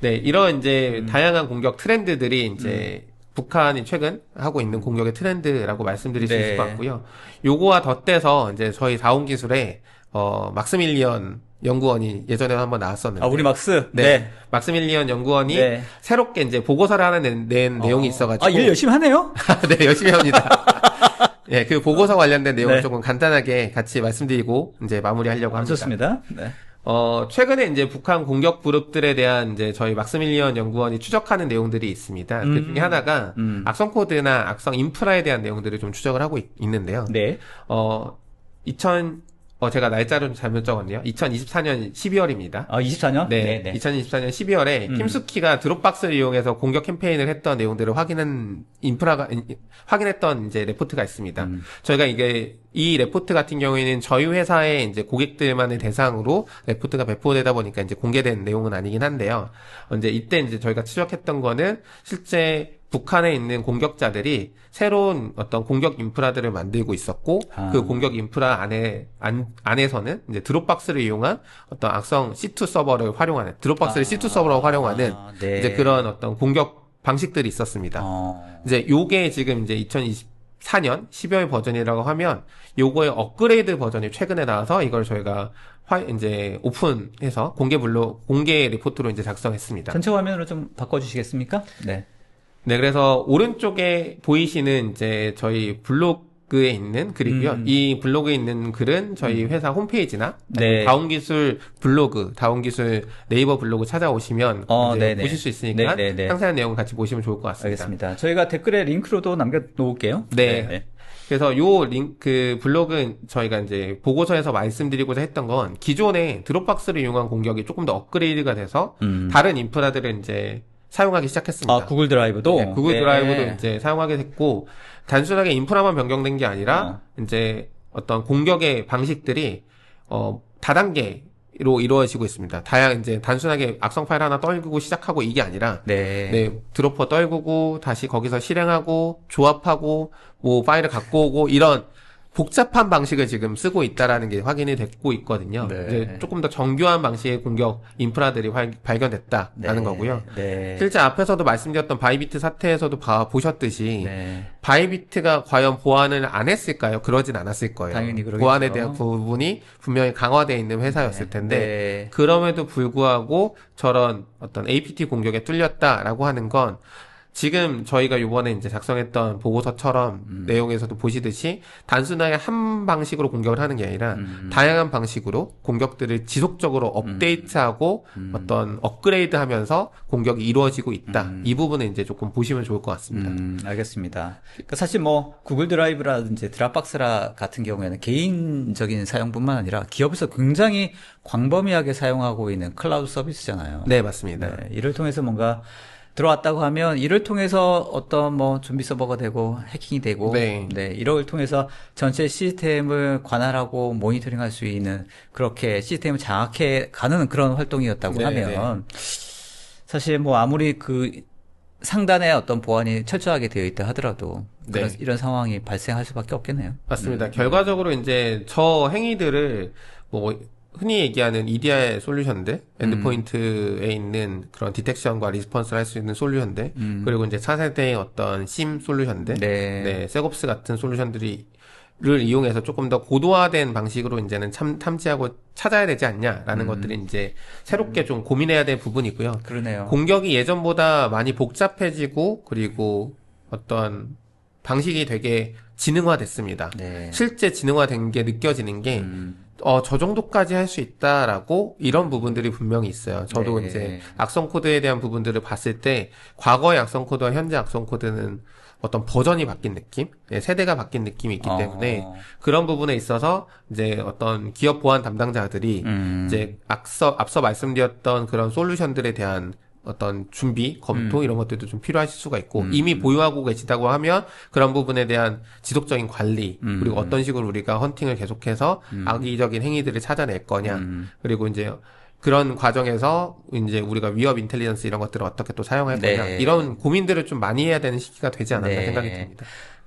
S2: 네, 이런 이제 다양한 공격 트렌드들이 이제 북한이 최근 하고 있는 공격의 트렌드라고 말씀드릴 수 있을 것 같고요. 요거와 덧대서 이제 저희 다온기술에 막스밀리언 연구원이 예전에 한번 나왔었는데.
S1: 우리 막스?
S2: 네. 막스밀리언 연구원이 새롭게 이제 보고서를 하나 낸 내용이 있어가지고.
S1: 일 열심히 하네요?
S2: 네, 열심히 합니다. 네, 그 보고서 관련된 내용을 조금 간단하게 같이 말씀드리고 이제 마무리하려고 합니다.
S1: 좋습니다. 네.
S2: 최근에 이제 북한 공격 그룹들에 대한 이제 저희 막스밀리언 연구원이 추적하는 내용들이 있습니다. 그 중에 하나가 악성 코드나 악성 인프라에 대한 내용들을 좀 추적을 하고 있는데요.
S1: 네.
S2: 제가 날짜를 잘못 적었네요. 2024년 12월입니다.
S1: 24년?
S2: 네. 2024년 12월에 김숙희가 드롭박스를 이용해서 공격 캠페인을 했던 내용들을 확인했던 이제 레포트가 있습니다. 저희가 이 레포트 같은 경우에는 저희 회사의 이제 고객들만을 대상으로 레포트가 배포되다 보니까 이제 공개된 내용은 아니긴 한데요. 이때 이제 저희가 추적했던 거는 실제 북한에 있는 공격자들이 새로운 어떤 공격 인프라들을 만들고 있었고, 그 공격 인프라 안에서는 이제 드롭박스를 이용한 어떤 악성 C2 서버를 활용하는, 드롭박스를 C2 서버로 활용하는 이제 그런 어떤 공격 방식들이 있었습니다. 이제 요게 지금 이제 2024년 12월 버전이라고 하면 요거의 업그레이드 버전이 최근에 나와서 이걸 저희가 이제 오픈해서 공개 리포트로 이제 작성했습니다.
S1: 전체 화면으로 좀 바꿔주시겠습니까? 네.
S2: 네, 그래서 오른쪽에 보이시는 이제 저희 블로그에 있는 글이고요. 이 블로그에 있는 글은 저희 회사 홈페이지나 다온기술 블로그, 다온기술 네이버 블로그 찾아오시면 이제 보실 수 있으니까 상세한 내용을 같이 보시면 좋을 것 같습니다.
S1: 알겠습니다. 저희가 댓글에 링크로도 남겨놓을게요.
S2: 네. 그래서 그 블로그 저희가 이제 보고서에서 말씀드리고자 했던 건 기존의 드롭박스를 이용한 공격이 조금 더 업그레이드가 돼서 다른 인프라들을 이제 사용하기 시작했습니다.
S1: 구글 드라이브도?
S2: 네, 구글 드라이브도 이제 사용하게 됐고, 단순하게 인프라만 변경된 게 아니라, 이제 어떤 공격의 방식들이, 다단계로 이루어지고 있습니다. 이제 단순하게 악성 파일 하나 떨구고 시작하고 이게 아니라, 드로퍼 떨구고, 다시 거기서 실행하고, 조합하고, 뭐 파일을 갖고 오고, 이런, 복잡한 방식을 지금 쓰고 있다라는 게 확인이 됐고 있거든요. 이제 조금 더 정교한 방식의 공격 인프라들이 발견됐다라는 거고요. 실제 앞에서도 말씀드렸던 바이비트 사태에서도 보셨듯이 바이비트가 과연 보안을 안 했을까요? 그러진 않았을 거예요.
S1: 당연히 그러겠죠.
S2: 보안에 대한 부분이 분명히 강화되어 있는 회사였을 텐데 그럼에도 불구하고 저런 어떤 APT 공격에 뚫렸다라고 하는 건 지금 저희가 요번에 이제 작성했던 보고서처럼 내용에서도 보시듯이 단순하게 한 방식으로 공격을 하는 게 아니라 다양한 방식으로 공격들을 지속적으로 업데이트하고 어떤 업그레이드 하면서 공격이 이루어지고 있다. 이 부분은 이제 조금 보시면 좋을 것 같습니다.
S1: 알겠습니다. 그러니까 사실 뭐 구글 드라이브라든지 드랍박스라 같은 경우에는 개인적인 사용뿐만 아니라 기업에서 굉장히 광범위하게 사용하고 있는 클라우드 서비스잖아요.
S2: 네, 맞습니다.
S1: 네, 이를 통해서 뭔가 들어왔다고 하면 이를 통해서 어떤 뭐 좀비 서버가 되고 해킹이 되고
S2: 네.
S1: 이를 통해서 전체 시스템을 관할하고 모니터링할 수 있는 그렇게 시스템을 장악해 가는 그런 활동이었다고
S2: 네,
S1: 하면 사실 뭐 아무리 그 상단에 어떤 보안이 철저하게 되어 있다 하더라도
S2: 네.
S1: 이런 상황이 발생할 수밖에 없겠네요.
S2: 맞습니다. 결과적으로 이제 저 행위들을 뭐 흔히 얘기하는 EDR 솔루션들, 엔드포인트에 있는 그런 디텍션과 리스폰스를 할 수 있는 솔루션들, 그리고 이제 차세대의 어떤 SIEM 솔루션들,
S1: 네.
S2: 셋옵스 같은 솔루션들을 이용해서 조금 더 고도화된 방식으로 이제는 탐지하고 찾아야 되지 않냐라는 것들이 이제 새롭게 좀 고민해야 될 부분이고요.
S1: 그러네요.
S2: 공격이 예전보다 많이 복잡해지고 그리고 어떤 방식이 되게 지능화됐습니다.
S1: 네.
S2: 실제 지능화된 게 느껴지는 게 저 정도까지 할 수 있다라고 이런 부분들이 분명히 있어요. 저도
S1: 네.
S2: 이제 악성 코드에 대한 부분들을 봤을 때 과거의 악성 코드와 현재 악성 코드는 어떤 버전이 바뀐 느낌, 세대가 바뀐 느낌이 있기 때문에 그런 부분에 있어서 이제 어떤 기업 보안 담당자들이 이제 앞서 말씀드렸던 그런 솔루션들에 대한 어떤 준비, 검토 이런 것들도 좀 필요하실 수가 있고 이미 보유하고 계시다고 하면 그런 부분에 대한 지속적인 관리 그리고 어떤 식으로 우리가 헌팅을 계속해서 악의적인 행위들을 찾아낼 거냐 그리고 이제 그런 과정에서 이제 우리가 위협 인텔리전스 이런 것들을 어떻게 또 사용할 거냐 이런 고민들을 좀 많이 해야 되는 시기가 되지 않았나 생각이 듭니다.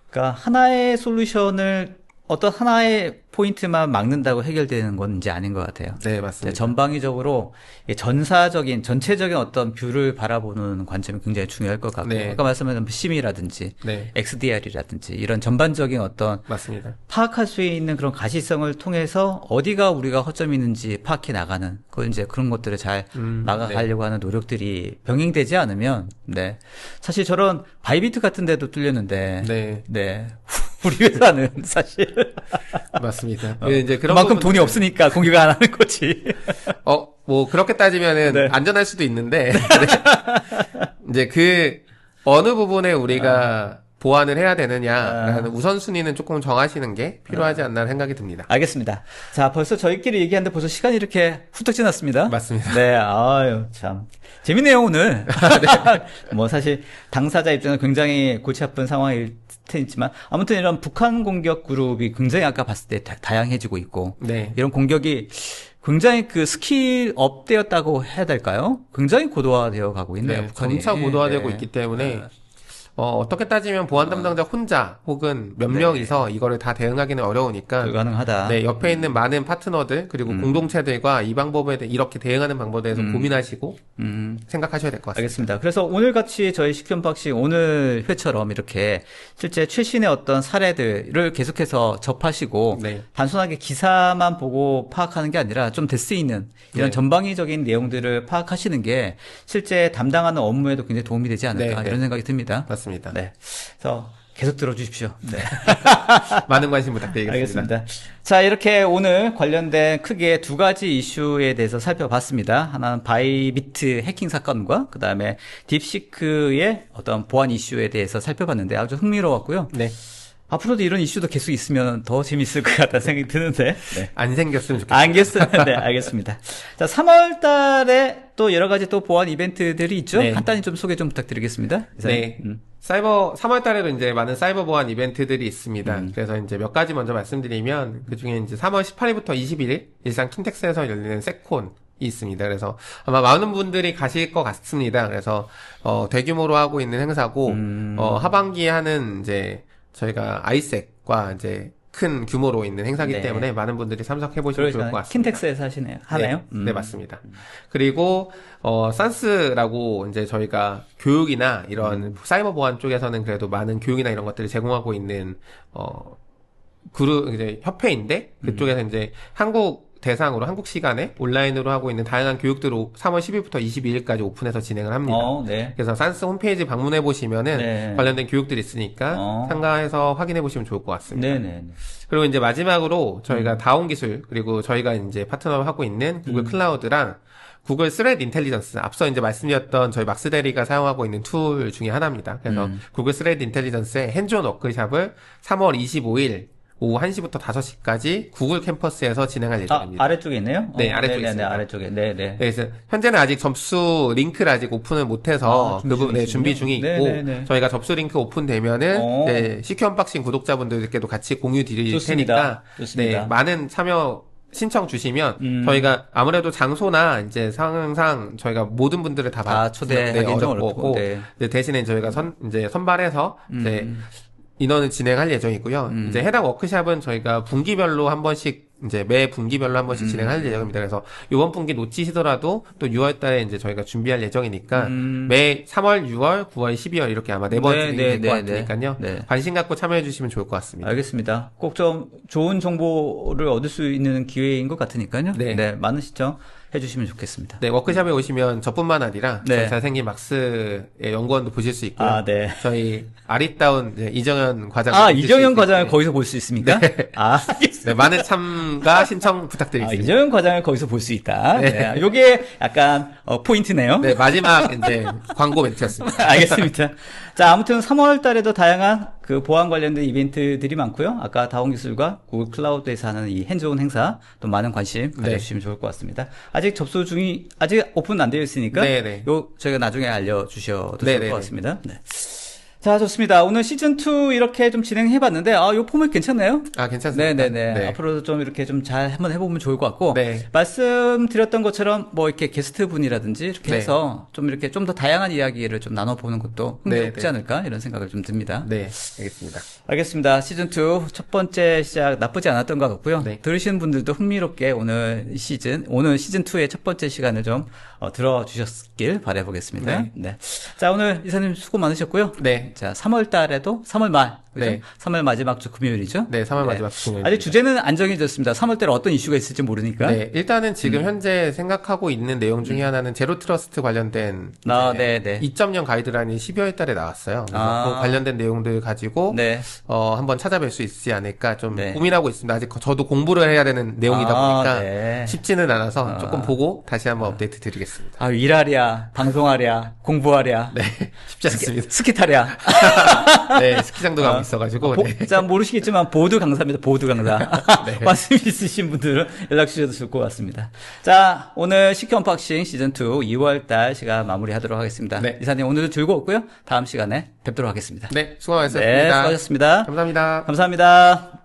S1: 그러니까 하나의 솔루션을 어떤 하나의 포인트만 막는다고 해결되는 건 이제 아닌 것 같아요.
S2: 네, 맞습니다.
S1: 전방위적으로 전체적인 어떤 뷰를 바라보는 관점이 굉장히 중요할 것 같고,
S2: 네.
S1: 아까 말씀하신 심이라든지,
S2: 네,
S1: XDR이라든지, 이런 전반적인 어떤
S2: 맞습니다.
S1: 파악할 수 있는 그런 가시성을 통해서 어디가 우리가 허점이 있는지 파악해 나가는, 그걸 이제 그런 것들을 잘 막아가려고 하는 노력들이 병행되지 않으면, 사실 저런 바이비트 같은 데도 뚫렸는데,
S2: 네.
S1: 우리 회사는 사실
S2: 맞습니다. 이제 그런
S1: 그만큼
S2: 부분들은-
S1: 돈이 없으니까 공격 안 하는 거지.
S2: 뭐 그렇게 따지면은
S1: 네.
S2: 안전할 수도 있는데 이제 그 어느 부분에 우리가 보완을 해야 되느냐라는 우선순위는 조금 정하시는 게 필요하지 않나 생각이 듭니다.
S1: 알겠습니다. 자, 벌써 저희끼리 얘기하는데 벌써 시간이 이렇게 후딱 지났습니다.
S2: 맞습니다.
S1: 네, 아유, 참. 재밌네요, 오늘. 뭐, 사실, 당사자 입장에서 굉장히 골치 아픈 상황일 테지만, 아무튼 이런 북한 공격 그룹이 굉장히 아까 봤을 때 다양해지고 있고,
S2: 네.
S1: 이런 공격이 굉장히 그 스킬 업되었다고 해야 될까요? 굉장히 고도화되어 가고 있네요,
S2: 네,
S1: 북한이.
S2: 점차 고도화되고
S1: 네.
S2: 있기 때문에 어떻게 따지면 보안 담당자 혼자 혹은 몇 명이서 이거를 다 대응하기는 어려우니까
S1: 불가능하다.
S2: 네, 옆에 있는 많은 파트너들 그리고 공동체들과 이 방법에 대해 이렇게 대응하는 방법에 대해서 고민하시고 생각하셔야 될 것 같습니다.
S1: 알겠습니다. 그래서 오늘 같이 저희 시큐언박싱 오늘 회처럼 이렇게 실제 최신의 어떤 사례들을 계속해서 접하시고
S2: 네.
S1: 단순하게 기사만 보고 파악하는 게 아니라 좀 될 수 있는 이런
S2: 네.
S1: 전방위적인 내용들을 파악하시는 게 실제 담당하는 업무에도 굉장히 도움이 되지 않을까
S2: 네, 네.
S1: 이런 생각이 듭니다.
S2: 맞습니다.
S1: 네. 그래서 계속 들어주십시오. 네.
S2: 많은 관심 부탁드리겠습니다.
S1: 알겠습니다. 자, 이렇게 오늘 관련된 크게 두 가지 이슈에 대해서 살펴봤습니다. 하나는 바이비트 해킹 사건과 그 다음에 딥시크의 어떤 보안 이슈에 대해서 살펴봤는데 아주 흥미로웠고요.
S2: 네.
S1: 앞으로도 이런 이슈도 계속 있으면 더 재밌을 것 같다는 생각이 드는데. 네.
S2: 안 생겼으면 좋겠습니다.
S1: 알겠습니다. 네, 알겠습니다. 자, 3월 달에 또 여러 가지 또 보안 이벤트들이 있죠?
S2: 네.
S1: 간단히 좀 소개 좀 부탁드리겠습니다. 이사님.
S2: 네. 3월 달에도 이제 많은 사이버 보안 이벤트들이 있습니다. 그래서 이제 몇 가지 먼저 말씀드리면, 그 중에 이제 3월 18일부터 21일, 일산 킨텍스에서 열리는 세콘이 있습니다. 그래서 아마 많은 분들이 가실 것 같습니다. 그래서, 대규모로 하고 있는 행사고, 하반기에 하는 이제, 저희가 아이섹과 이제 큰 규모로 있는 행사기
S1: 네.
S2: 때문에 많은 분들이 참석해 보시면 좋을 것 같습니다.
S1: 킨텍스에서 하나요?
S2: 네, 맞습니다. 그리고 산스라고 이제 저희가 교육이나 이런 사이버 보안 쪽에서는 그래도 많은 교육이나 이런 것들을 제공하고 있는 그룹 이제 협회인데 그쪽에서 이제 한국 대상으로 한국 시간에 온라인으로 하고 있는 다양한 교육들을 3월 10일부터 22일까지 오픈해서 진행을 합니다.
S1: 네.
S2: 그래서 산스 홈페이지 방문해 보시면은
S1: 네.
S2: 관련된 교육들이 있으니까 참가해서 확인해 보시면 좋을 것 같습니다.
S1: 네네.
S2: 그리고 이제 마지막으로 저희가 다온 기술 그리고 저희가 이제 파트너를 하고 있는 구글 클라우드랑 구글 스레드 인텔리전스 앞서 이제 말씀드렸던 저희 막스 대리가 사용하고 있는 툴 중에 하나입니다. 그래서 구글 스레드 인텔리전스의 핸즈온 워크샵을 3월 25일 오후 1시부터 5시까지 구글 캠퍼스에서 진행할 예정입니다.
S1: 아래쪽에 있네요?
S2: 네, 아래쪽에
S1: 네네네,
S2: 있습니다.
S1: 아래쪽에. 네네.
S2: 그래서 현재는 아직 접수 링크를 아직 오픈을 못해서 그 부분에 준비 중에 있고
S1: 네네네.
S2: 저희가 접수 링크 오픈되면은 네, CQ 언박싱 구독자분들께도 같이 공유 드릴
S1: 좋습니다.
S2: 테니까
S1: 좋습니다.
S2: 네, 많은 참여 신청 주시면 저희가 아무래도 장소나 이제 상황상 저희가 모든 분들을 다
S1: 초대하기는 좀
S2: 어렵고
S1: 네.
S2: 대신에 저희가 이제 선발해서 이제 인원을 진행할 예정이고요. 이제 해당 워크샵은 저희가 분기별로 한 번씩 이제 매 분기별로 한 번씩 진행할 예정입니다. 그래서 이번 분기 놓치시더라도 또 6월 달에 이제 저희가 준비할 예정이니까 매 3월, 6월, 9월, 12월 이렇게 아마 4번 진행이 될 것 같으니까요.
S1: 네.
S2: 관심 갖고 참여해 주시면 좋을 것 같습니다.
S1: 알겠습니다. 꼭 좀 좋은 정보를 얻을 수 있는 기회인 것 같으니까요.
S2: 네.
S1: 많은 시청 해주시면 좋겠습니다.
S2: 네, 워크샵에 오시면 저뿐만 아니라
S1: 네.
S2: 저희 잘생긴 막스의 연구원도 보실 수 있고요.
S1: 네.
S2: 저희 아리따운 이제 이정현 과장
S1: 이정현 과장을 거기서 볼 수 있습니까?
S2: 네, 많은 참가 신청 부탁드리겠습니다.
S1: 이정현 과장을 거기서 볼 수 있다.
S2: 네.
S1: 요게 약간 포인트네요.
S2: 네, 마지막 이제 광고 멘트였습니다.
S1: 알겠습니다. 자, 아무튼 3월 달에도 다양한 그 보안 관련된 이벤트들이 많고요. 아까 다원 기술과 구글 클라우드에서 하는 이 핸즈온 행사 또 많은 관심 가져주시면 좋을 것 같습니다. 아직 아직 오픈 안 되어 있으니까
S2: 네네.
S1: 요 저희가 나중에 알려주셔도 좋을
S2: 네네네.
S1: 것 같습니다. 네. 자, 좋습니다. 오늘 시즌2 이렇게 좀 진행해봤는데, 요 포맷 괜찮네요?
S2: 괜찮습니다.
S1: 네네네.
S2: 네.
S1: 앞으로도 좀 이렇게 좀 잘 한번 해보면 좋을 것 같고,
S2: 네.
S1: 말씀드렸던 것처럼 뭐 이렇게 게스트 분이라든지 이렇게
S2: 네.
S1: 해서 좀 이렇게 좀 더 다양한 이야기를 좀 나눠보는 것도 흥미롭지
S2: 네.
S1: 않을까? 이런 생각을 좀 듭니다.
S2: 네, 알겠습니다.
S1: 알겠습니다. 시즌2 첫 번째 시작 나쁘지 않았던 것 같고요.
S2: 네.
S1: 들으시는 분들도 흥미롭게 오늘 시즌2의 첫 번째 시간을 좀 들어주셨길 바라보겠습니다. 네. 자, 오늘 이사님 수고 많으셨고요.
S2: 네.
S1: 자, 3월 달에도 3월 말. 그죠?
S2: 네.
S1: 3월 마지막 주 금요일이죠?
S2: 네, 3월 마지막 금요일.
S1: 아직 주제는 안 정해졌습니다. 3월 달에 어떤 이슈가 있을지 모르니까.
S2: 네, 일단은 지금 현재 생각하고 있는 내용 중에 하나는 제로 트러스트 관련된
S1: 네네.
S2: 2.0 가이드라인이 12월 달에 나왔어요. 그래서 그 관련된 내용들 가지고
S1: 네.
S2: 한번 찾아뵐 수 있지 않을까 좀
S1: 네.
S2: 고민하고 있습니다. 아직 저도 공부를 해야 되는 내용이다 보니까
S1: 네.
S2: 쉽지는 않아서 조금 보고 다시 한번 업데이트 드리겠습니다.
S1: 일하랴, 방송하랴, 공부하랴.
S2: 네, 쉽지 않습니다.
S1: 스키 타랴.
S2: 네, 스키장도 가고 있어가지고. 네.
S1: 자, 모르시겠지만 보드 강사입니다. 보드 강사.
S2: 네.
S1: 관심 있으신 분들은 연락 주셔도 좋을 것 같습니다. 자, 오늘 시큐 언박싱 시즌2 2월달 시간 마무리하도록 하겠습니다.
S2: 네.
S1: 이사님 오늘도 즐거웠고요. 다음 시간에 뵙도록 하겠습니다.
S2: 네, 수고 많으셨습니다.
S1: 네, 수고하셨습니다.
S2: 감사합니다.
S1: 감사합니다.